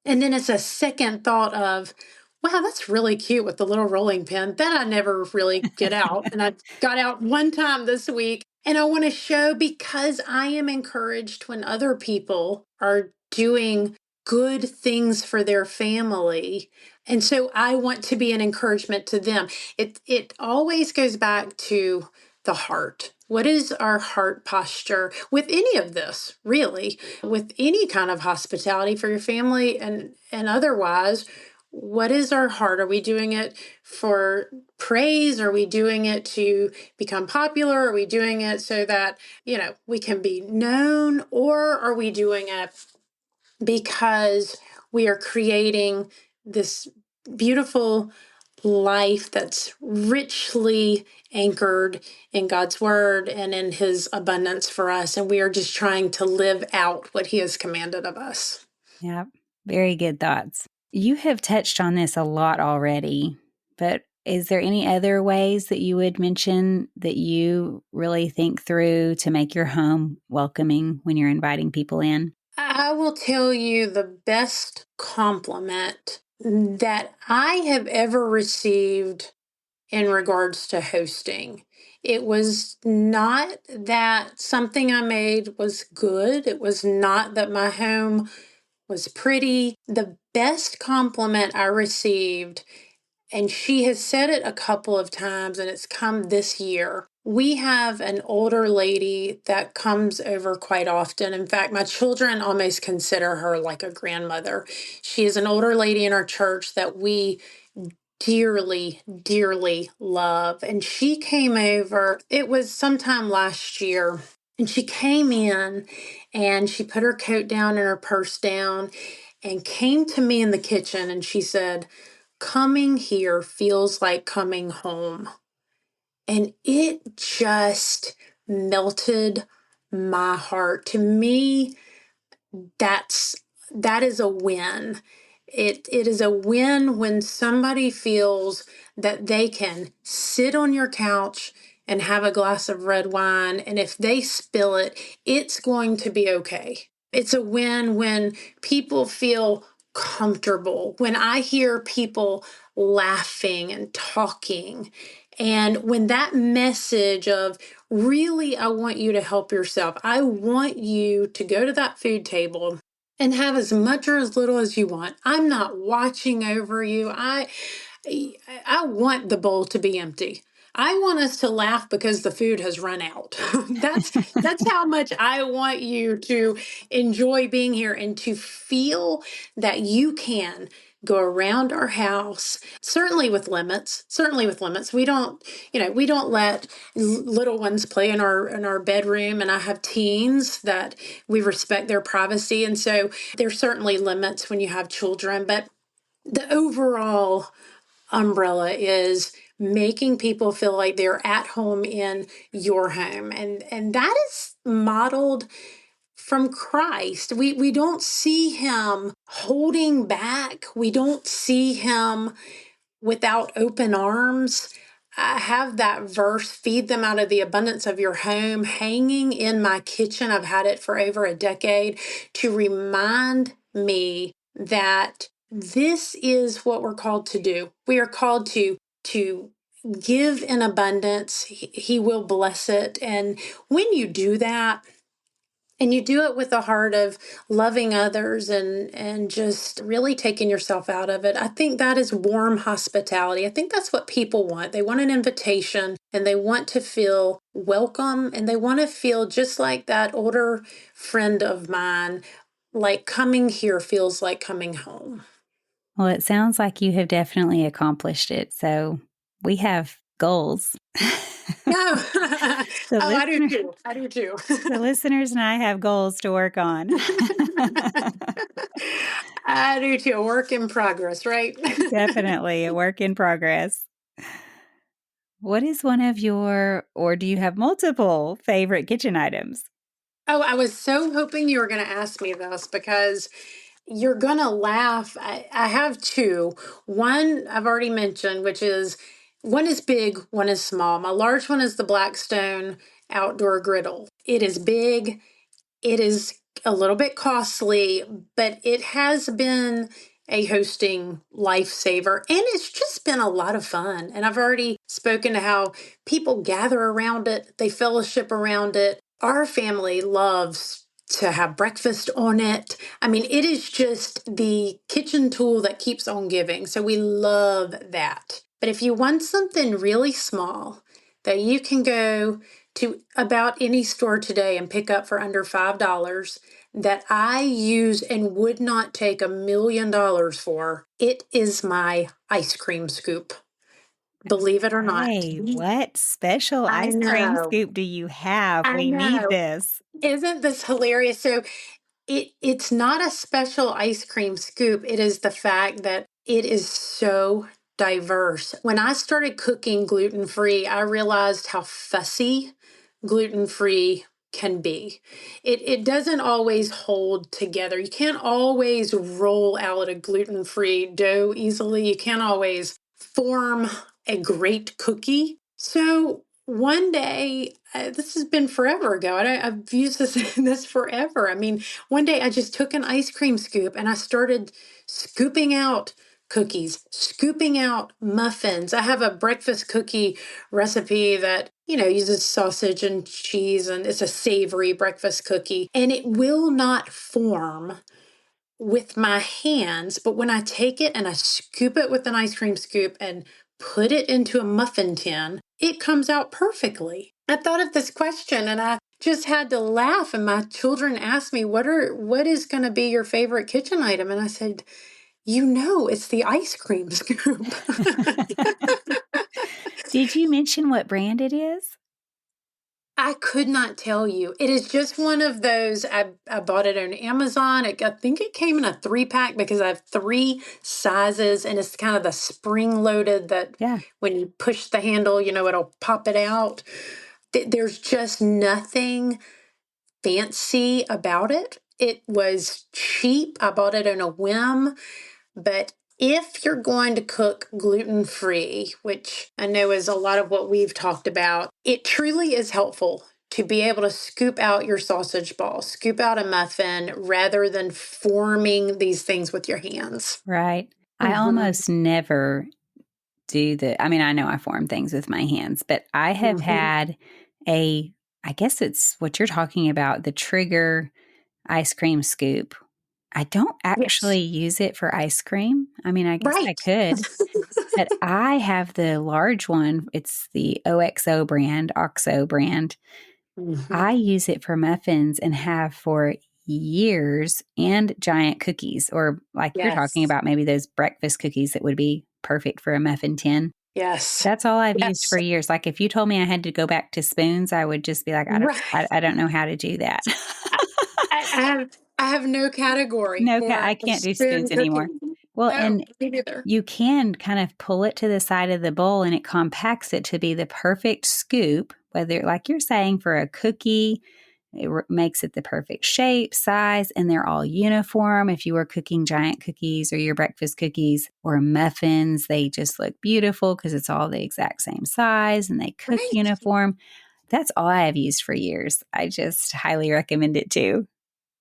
Speaker 2: and then it's a second thought of, wow, that's really cute with the little rolling pin that I never really get out. And I got out one time this week. And I want to show because I am encouraged when other people are doing good things for their family. And so I want to be an encouragement to them. It always goes back to the heart. What is our heart posture with any of this, really? With any kind of hospitality for your family and otherwise, what is our heart? Are we doing it for praise? Are we doing it to become popular? Are we doing it so that, we can be known? Or are we doing it because we are creating this beautiful life that's richly anchored in God's word and in his abundance for us? And we are just trying to live out what he has commanded of us.
Speaker 1: Yeah. Very good thoughts. You have touched on this a lot already, but is there any other ways that you would mention that you really think through to make your home welcoming when you're inviting people in?
Speaker 2: I will tell you the best compliment that I have ever received in regards to hosting. It was not that something I made was good. It was not that my home was pretty. The best compliment I received, and she has said it a couple of times, and it's come this year. We have an older lady that comes over quite often. In fact, my children almost consider her like a grandmother. She is an older lady in our church that we dearly, dearly love. And she came over, it was sometime last year, and she came in and she put her coat down and her purse down and came to me in the kitchen and she said, "Coming here feels like coming home." And it just melted my heart. To me, that's that is a win. It is a win when somebody feels that they can sit on your couch and have a glass of red wine, and if they spill it, it's going to be okay. It's a win when people feel comfortable, when I hear people laughing and talking, and when that message of really, I want you to help yourself. I want you to go to that food table and have as much or as little as you want. I'm not watching over you. I want the bowl to be empty. I want us to laugh because the food has run out. That's how much I want you to enjoy being here and to feel that you can go around our house, certainly with limits. Certainly with limits. We don't let little ones play in our bedroom, and I have teens that we respect their privacy, and so there's certainly limits when you have children, but the overall umbrella is making people feel like they're at home in your home, and that is modeled from Christ. We don't see him holding back. We don't see him without open arms. I have that verse, "Feed them out of the abundance of your home," hanging in my kitchen. I've had it for over a decade to remind me that this is what we're called to do. We are called to give in abundance. He will bless it. And when you do that, and you do it with a heart of loving others and just really taking yourself out of it, I think that is warm hospitality. I think that's what people want. They want an invitation and they want to feel welcome and they want to feel just like that older friend of mine, like coming here feels like coming home.
Speaker 1: Well, it sounds like you have definitely accomplished it. So we have goals.
Speaker 2: No.
Speaker 1: the
Speaker 2: Oh, I do
Speaker 1: listener,
Speaker 2: too. I do too.
Speaker 1: the listeners and I have goals to work on.
Speaker 2: I do too. A work in progress, right?
Speaker 1: Definitely a work in progress. What is one of your, or do you have multiple favorite kitchen items?
Speaker 2: Oh, I was so hoping you were going to ask me this because you're going to laugh. I have two. One I've already mentioned, which is one is big, one is small. My large one is the Blackstone outdoor griddle. It is big. It is a little bit costly, but it has been a hosting lifesaver and it's just been a lot of fun. And I've already spoken to how people gather around it, they fellowship around it. Our family loves to have breakfast on it. I mean, it is just the kitchen tool that keeps on giving. So we love that. But if you want something really small that you can go to about any store today and pick up for under $5 that I use and would not take $1,000,000 for, it is my ice cream scoop. Believe it or not.
Speaker 1: Hey, what special
Speaker 2: I
Speaker 1: ice cream
Speaker 2: know.
Speaker 1: scoop do you have?
Speaker 2: I
Speaker 1: We need
Speaker 2: know.
Speaker 1: this.
Speaker 2: Isn't this hilarious? So it's not a special ice cream scoop. It is the fact that it is so diverse. When I started cooking gluten free, I realized how fussy gluten free can be. It doesn't always hold together. You can't always roll out a gluten-free dough easily. You can't always form a great cookie. So one day, this has been forever ago. I've used this forever. I mean, one day I just took an ice cream scoop and I started scooping out cookies, scooping out muffins. I have a breakfast cookie recipe that, uses sausage and cheese, and it's a savory breakfast cookie, and it will not form with my hands. But when I take it and I scoop it with an ice cream scoop and put it into a muffin tin, it comes out perfectly. I thought of this question and I just had to laugh. And my children asked me, what is going to be your favorite kitchen item? And I said, it's the ice cream scoop.
Speaker 1: Did you mention what brand it is?
Speaker 2: I could not tell you. It is just one of those. I bought it on Amazon. I think it came in a 3-pack because I have 3 sizes, and it's kind of the spring loaded that
Speaker 1: Yeah.
Speaker 2: when you push the handle, it'll pop it out. There's just nothing fancy about it. It was cheap. I bought it on a whim. But if you're going to cook gluten-free, which I know is a lot of what we've talked about, it truly is helpful to be able to scoop out your sausage ball, scoop out a muffin, rather than forming these things with your hands.
Speaker 1: Right. I
Speaker 2: Mm-hmm.
Speaker 1: almost never I know I form things with my hands, but I have
Speaker 2: Mm-hmm.
Speaker 1: had I guess it's what you're talking about, the Trigger ice cream scoop. I don't
Speaker 2: Yes.
Speaker 1: actually use it for ice cream. I mean, I guess I
Speaker 2: Right.
Speaker 1: could, but I have the large one. It's the OXO brand. I
Speaker 2: Mm-hmm.
Speaker 1: use it for muffins and have for years, and giant cookies, or like you're talking
Speaker 2: Yes.
Speaker 1: about, maybe those breakfast cookies that would be perfect for a muffin tin.
Speaker 2: Yes.
Speaker 1: That's all I've used
Speaker 2: Yes.
Speaker 1: for years. Like if you told me I had to go back to spoons, I would just be like,
Speaker 2: Right.
Speaker 1: I don't know how to do that.
Speaker 2: I, I have no category
Speaker 1: No,
Speaker 2: for
Speaker 1: I
Speaker 2: a
Speaker 1: can't do
Speaker 2: spoon
Speaker 1: spoons anymore.
Speaker 2: cooking.
Speaker 1: Well,
Speaker 2: No,
Speaker 1: and
Speaker 2: me neither.
Speaker 1: you can kind of pull it to the side of the bowl and it compacts it to be the perfect scoop, whether, like you're saying, for a cookie, makes it the perfect shape, size, and they're all uniform. If you were cooking giant cookies or your breakfast cookies or muffins, they just look beautiful because it's all the exact same size and they cook
Speaker 2: Right.
Speaker 1: uniform. That's all I have used for years. I just highly recommend it too.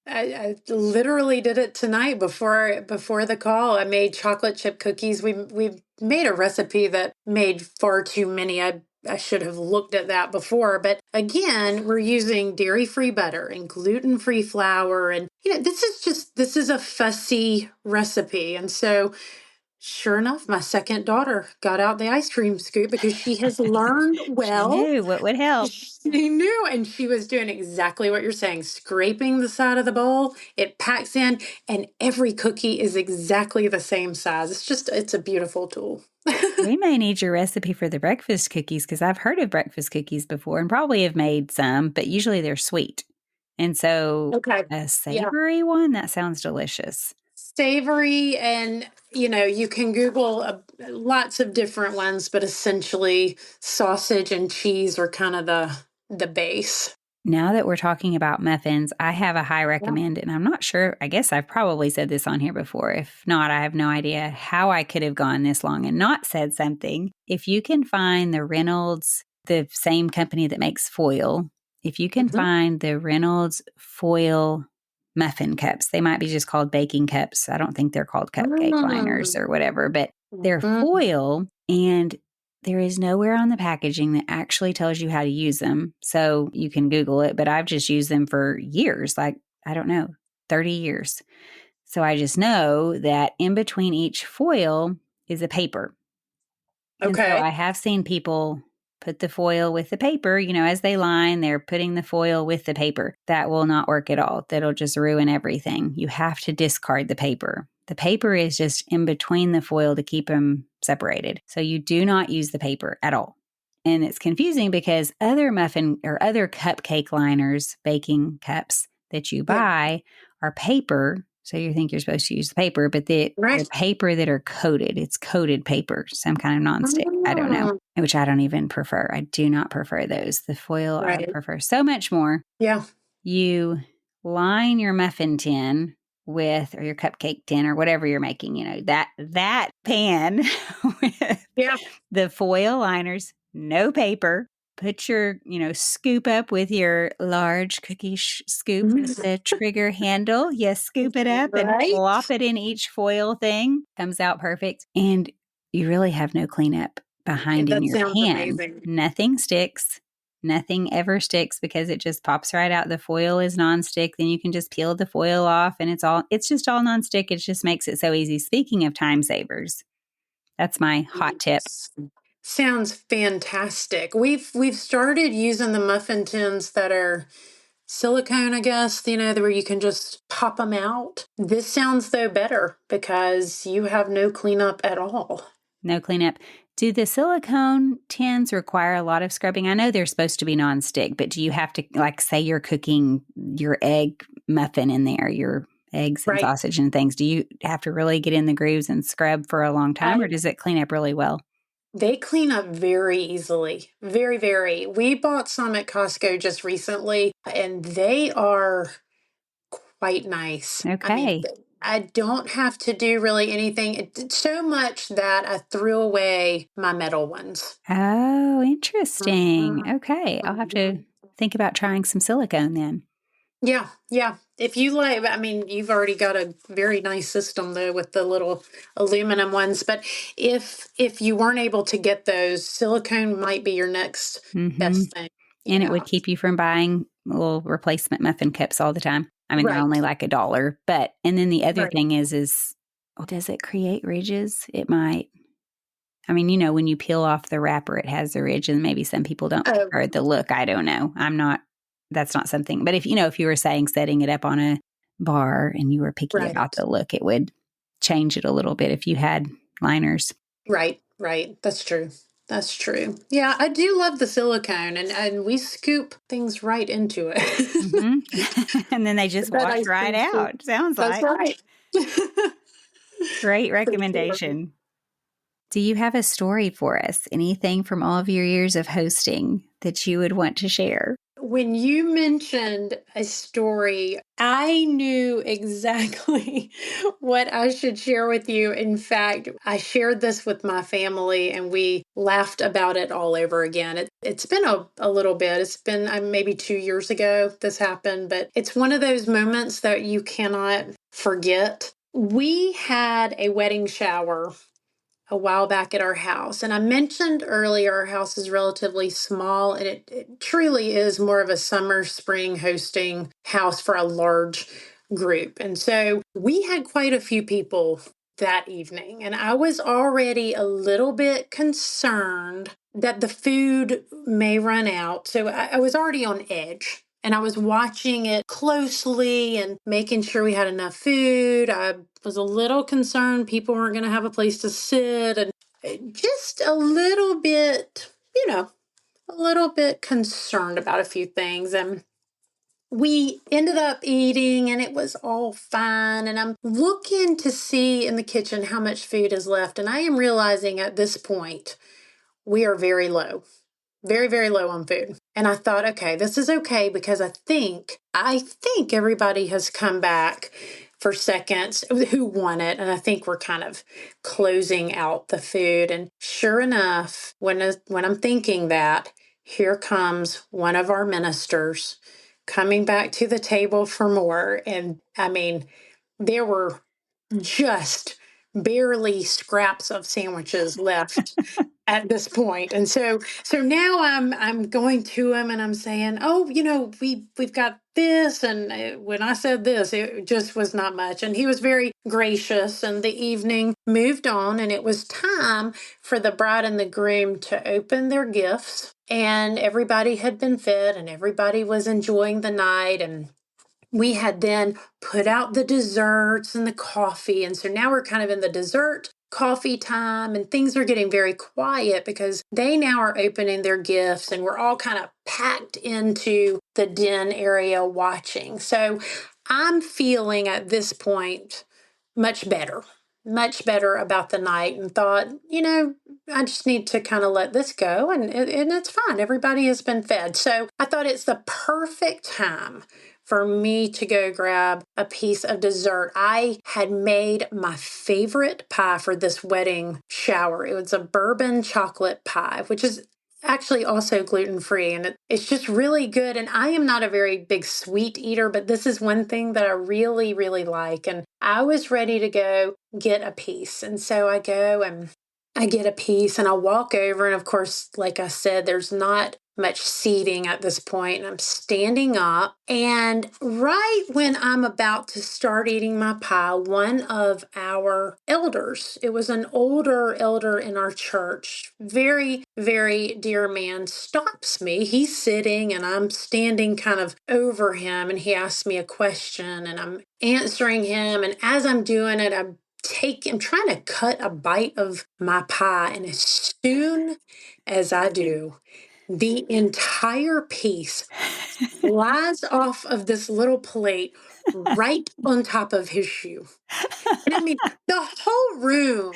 Speaker 2: I literally did it tonight before the call. I made chocolate chip cookies. We made a recipe that made far too many. I should have looked at that before. But again, we're using dairy-free butter and gluten-free flour. And this is a fussy recipe. And so sure enough, my second daughter got out the ice cream scoop because she has learned
Speaker 1: She
Speaker 2: well.
Speaker 1: knew what would help.
Speaker 2: She knew, and she was doing exactly what you're saying, scraping the side of the bowl. It packs in, and every cookie is exactly the same size. It's a beautiful tool.
Speaker 1: We may need your recipe for the breakfast cookies because I've heard of breakfast cookies before and probably have made some, but usually they're sweet. And so
Speaker 2: Okay.
Speaker 1: a
Speaker 2: Yeah.
Speaker 1: savory one, that sounds delicious.
Speaker 2: Savory, and you can Google lots of different ones, but essentially sausage and cheese are kind of the base.
Speaker 1: Now that we're talking about muffins, I have a high
Speaker 2: Yeah.
Speaker 1: recommend, and I'm not sure. I guess I've probably said this on here before. If not, I have no idea how I could have gone this long and not said something. If you can find the Reynolds, the same company that makes foil, if you can
Speaker 2: Mhm.
Speaker 1: find the Reynolds foil muffin cups, they might be just called baking cups. I don't think they're called cupcake liners
Speaker 2: Mm.
Speaker 1: or whatever, but they're
Speaker 2: Mhm.
Speaker 1: foil, and there is nowhere on the packaging that actually tells you how to use them. So you can Google it, but I've just used them for years, like, I don't know, 30 years. So I just know that in between each foil is a paper. And so
Speaker 2: Okay.
Speaker 1: I have seen people put the foil with the paper, as they line, they're putting the foil with the paper. That will not work at all. That'll just ruin everything. You have to discard the paper. The paper is just in between the foil to keep them separated. So you do not use the paper at all. And it's confusing because other muffin or other cupcake liners, baking cups that you
Speaker 2: Yeah.
Speaker 1: buy are paper, So you think you're supposed to use the paper, but the
Speaker 2: Right.
Speaker 1: paper that are coated, it's coated paper, some kind of nonstick. I don't know,
Speaker 2: Mm,
Speaker 1: which I don't even prefer. I do not prefer those. The foil, I
Speaker 2: right.
Speaker 1: prefer so much more.
Speaker 2: Yeah.
Speaker 1: You line your muffin tin with, or your cupcake tin, or whatever you're making, that pan with
Speaker 2: Yeah.
Speaker 1: the foil liners, no paper. Put your, scoop up with your large cookie scoop with the trigger handle. You scoop it up and
Speaker 2: Right.
Speaker 1: plop it in each foil thing. Comes out perfect. And you really have no cleanup behind in
Speaker 2: That
Speaker 1: your
Speaker 2: sounds
Speaker 1: pan.
Speaker 2: amazing.
Speaker 1: Nothing sticks. Nothing ever sticks because it just pops right out. The foil is nonstick. Then you can just peel the foil off and it's just all nonstick. It just makes it so easy. Speaking of time savers, that's my hot tip.
Speaker 2: Sounds fantastic. We've started using the muffin tins that are silicone, I guess, where you can just pop them out. This sounds though better because you have no cleanup at all.
Speaker 1: No cleanup. Do the silicone tins require a lot of scrubbing? I know they're supposed to be nonstick, but do you have to, like, say you're cooking your egg muffin in there, your eggs and
Speaker 2: Right.
Speaker 1: sausage and things? Do you have to really get in the grooves and scrub for a long time, or does it clean up really well?
Speaker 2: They clean up very easily. Very, very. We bought some at Costco just recently, and they are quite nice. I mean,
Speaker 1: Okay.
Speaker 2: I don't have to do really anything. So much that I threw away my metal ones.
Speaker 1: Oh, interesting.
Speaker 2: Mhm.
Speaker 1: Okay. I'll have to
Speaker 2: Mhm.
Speaker 1: think about trying some silicone then.
Speaker 2: Yeah, yeah. If you like, I mean, you've already got a very nice system though with the little aluminum ones. But if you weren't able to get those, silicone might be your next
Speaker 1: Hmm.
Speaker 2: best thing.
Speaker 1: And it would
Speaker 2: Yeah.
Speaker 1: keep you from buying little replacement muffin cups all the time. I mean, they're
Speaker 2: Right.
Speaker 1: only like $1, but, and then the other
Speaker 2: Right.
Speaker 1: thing is, oh, does it create ridges? It might. I mean, when you peel off the wrapper, it has the ridge, and maybe some people don't
Speaker 2: Oh,
Speaker 1: prefer the look. I don't know. That's not something, but if you were saying setting it up on a bar and you were picky about
Speaker 2: right.
Speaker 1: the look, it would change it a little bit if you had liners.
Speaker 2: Right. Right. That's true. That's true. Yeah, I do love the silicone, and we scoop things right into it.
Speaker 1: Hmm. And then they just
Speaker 2: That
Speaker 1: wash
Speaker 2: ice
Speaker 1: right
Speaker 2: cream scoop.
Speaker 1: out. Sounds
Speaker 2: That's
Speaker 1: like
Speaker 2: right.
Speaker 1: great
Speaker 2: For sure.
Speaker 1: recommendation. Do you have a story for us? Anything from all of your years of hosting that you would want to share?
Speaker 2: When you mentioned a story, I knew exactly what I should share with you. In fact, I shared this with my family and we laughed about it all over again. It's been a little bit. It's been maybe 2 years ago this happened, but it's one of those moments that you cannot forget. We had a wedding shower a while back at our house. And I mentioned earlier, our house is relatively small and it truly is more of a summer, spring hosting house for a large group. And so we had quite a few people that evening. And I was already a little bit concerned that the food may run out. So I was already on edge. And I was watching it closely and making sure we had enough food. I was a little concerned people weren't going to have a place to sit and just a little bit, a little bit concerned about a few things. And we ended up eating and it was all fine. And I'm looking to see in the kitchen how much food is left. And I am realizing at this point, we are very low, very, very low on food. And I thought, okay, this is okay because I think everybody has come back for seconds who want it. And I think we're kind of closing out the food. And sure enough, when I'm thinking that, here comes one of our ministers coming back to the table for more. And I mean, there were just barely scraps of sandwiches left at this point. And so now I'm going to him and I'm saying, "Oh, we've got this and when I said this, it just was not much." And he was very gracious and the evening moved on and it was time for the bride and the groom to open their gifts and everybody had been fed and everybody was enjoying the night and we had then put out the desserts and the coffee. And so now we're kind of in the dessert coffee time and things are getting very quiet because they now are opening their gifts and we're all kind of packed into the den area watching. So I'm feeling at this point much much better about the night, and thought, I just need to kind of let this go, and it's fine. Everybody has been fed. So I thought it's the perfect time for me to go grab a piece of dessert. I had made my favorite pie for this wedding shower. It was a bourbon chocolate pie, which is actually also gluten-free, and it's just really good. And I am not a very big sweet eater, but this is one thing that I really, really like. And I was ready to go get a piece. And so I go and I get a piece, and I walk over. And of course, like I said, there's not much seating at this point, and I'm standing up. And right when I'm about to start eating my pie, one of our elders, it was an older elder in our church, very, very dear man, stops me. He's sitting and I'm standing kind of over him, and he asks me a question, and I'm answering him. And as I'm doing it, I'm trying to cut a bite of my pie. And as soon as I do, the entire piece flies off of this little plate right on top of his shoe. And I mean, the whole room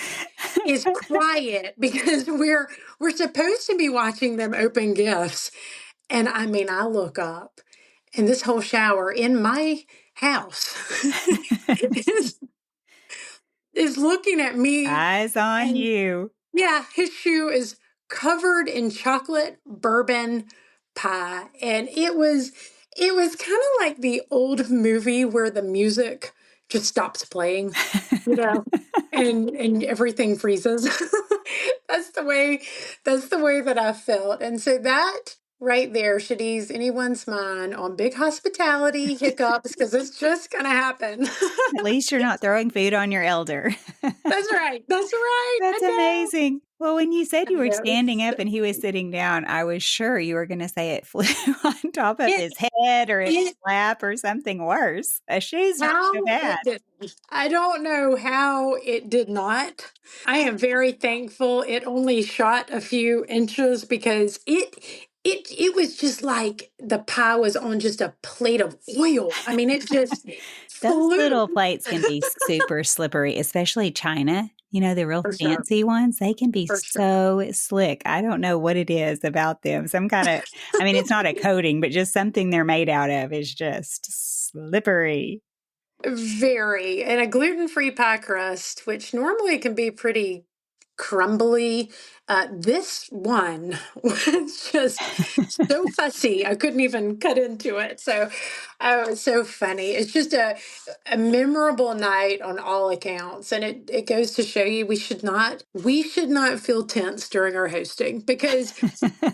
Speaker 2: is quiet because we're supposed to be watching them open gifts. And I mean, I look up, and this whole shower in my house is, is looking at me.
Speaker 1: Eyes on
Speaker 2: And
Speaker 1: you.
Speaker 2: yeah, his shoe is covered in chocolate bourbon pie. And it was kind of like the old movie where the music just stops playing, you know, and everything freezes. That's the way that I felt. And so that right there should ease anyone's mind on big hospitality hiccups, because it's just gonna happen.
Speaker 1: At least you're not throwing food on your elder.
Speaker 2: That's right. That's right.
Speaker 1: That's amazing. Well, when you said
Speaker 2: I
Speaker 1: you were
Speaker 2: know.
Speaker 1: standing up and he was sitting down, I was sure you were going to say it flew on top of
Speaker 2: It,
Speaker 1: his head or his
Speaker 2: it,
Speaker 1: lap or something worse. A shoe's not
Speaker 2: how
Speaker 1: so bad.
Speaker 2: it did. I don't know how it did not. I am very thankful it only shot a few inches, because it was just like the pie was on just a plate of oil. I mean, it just
Speaker 1: Those
Speaker 2: flew.
Speaker 1: little plates can be super slippery, especially China. You know, the real
Speaker 2: For sure.
Speaker 1: fancy ones, they can be
Speaker 2: For sure.
Speaker 1: so slick. I don't know what it is about them. Some kind of, I mean, it's not a coating, but just something they're made out of is just slippery.
Speaker 2: Very. And a gluten-free pie crust, which normally can be pretty crumbly. This one was just so fussy. I couldn't even cut into it. So it was so funny. It's just a memorable night on all accounts. And it goes to show you we should not feel tense during our hosting, because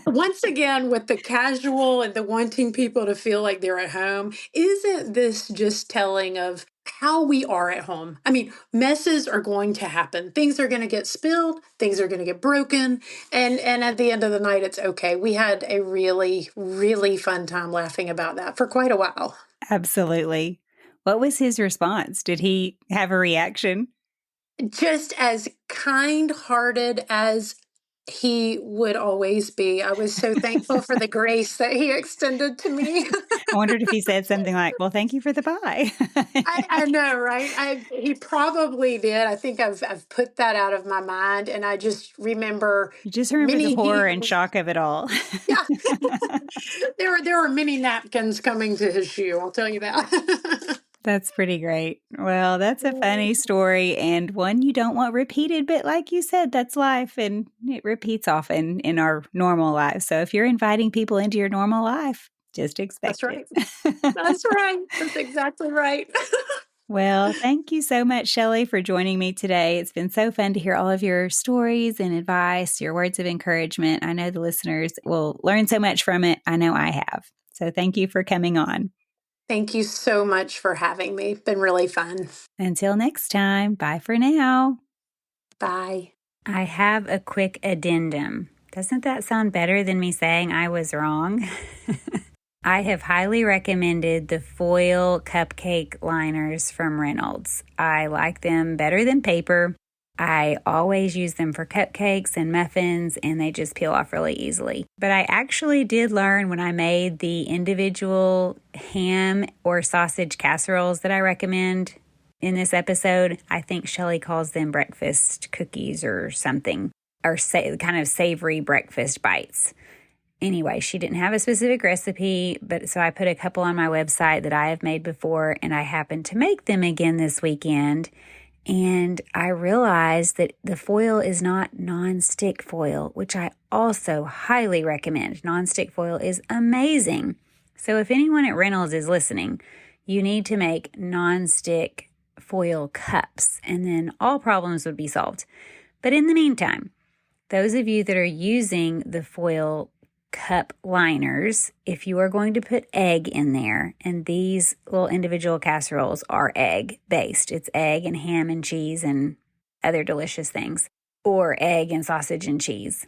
Speaker 2: once again, with the casual and the wanting people to feel like they're at home, isn't this just telling of how we are at home? I mean, messes are going to happen. Things are going to get spilled, things are going to get broken, and at the end of the night, it's okay. We had a really, really fun time laughing about that for quite a while.
Speaker 1: Absolutely. What was his response? Did he have a reaction?
Speaker 2: Just as kind-hearted as he would always be. I was so thankful for the grace that he extended to me.
Speaker 1: I wondered if he said something like, well, thank you for the pie.
Speaker 2: I know, right? He probably did. I think I've put that out of my mind, and I just remember
Speaker 1: You just remember the
Speaker 2: many.
Speaker 1: horror and shock of it all.
Speaker 2: Yeah, there were many napkins coming to his shoe. I'll tell you that.
Speaker 1: That's pretty great. Well, that's a funny story and one you don't want repeated, but like you said, that's life and it repeats often in our normal lives. So if you're inviting people into your normal life, just expect
Speaker 2: That's right.
Speaker 1: it.
Speaker 2: That's right. That's exactly right.
Speaker 1: Well, thank you so much, Shelly, for joining me today. It's been so fun to hear all of your stories and advice, your words of encouragement. I know the listeners will learn so much from it. I know I have. So thank you for coming on.
Speaker 2: Thank you so much for having me. Been really fun.
Speaker 1: Until next time, bye for now.
Speaker 2: Bye.
Speaker 1: I have a quick addendum. Doesn't that sound better than me saying I was wrong? I have highly recommended the foil cupcake liners from Reynolds. I like them better than paper. I always use them for cupcakes and muffins, and they just peel off really easily. But I actually did learn when I made the individual ham or sausage casseroles that I recommend in this episode. I think Shelly calls them breakfast cookies or something, or kind of savory breakfast bites. Anyway, she didn't have a specific recipe, but so I put a couple on my website that I have made before, and I happened to make them again this weekend. And I realized that the foil is not nonstick foil, which I also highly recommend. Nonstick foil is amazing. So if anyone at Reynolds is listening, you need to make nonstick foil cups, and then all problems would be solved. But in the meantime, those of you that are using the foil cup liners, if you are going to put egg in there, and these little individual casseroles are egg based, it's egg and ham and cheese and other delicious things, or egg and sausage and cheese.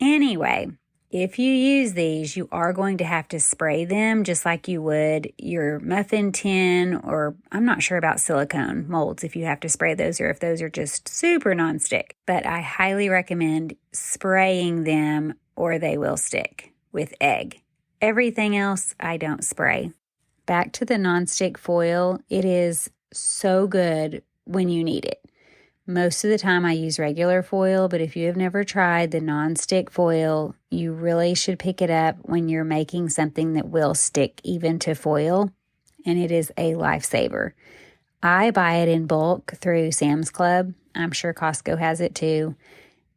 Speaker 1: Anyway, if you use these, you are going to have to spray them just like you would your muffin tin, or I'm not sure about silicone molds if you have to spray those or if those are just super nonstick. But I highly recommend spraying them or they will stick with egg. Everything else I don't spray. Back to the nonstick foil, it is so good when you need it. Most of the time I use regular foil, but if you have never tried the nonstick foil, you really should pick it up when you're making something that will stick even to foil, and it is a lifesaver. I buy it in bulk through Sam's Club. I'm sure Costco has it too,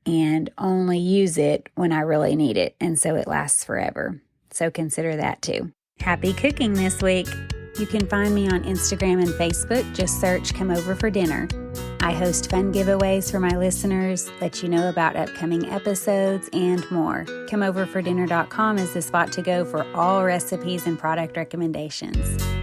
Speaker 1: and only use it when I really need it, and so it lasts forever. So consider that too. Happy cooking this week. You can find me on Instagram and Facebook. Just search Come Over for Dinner. I host fun giveaways for my listeners, let you know about upcoming episodes, and more. ComeOverForDinner.com is the spot to go for all recipes and product recommendations.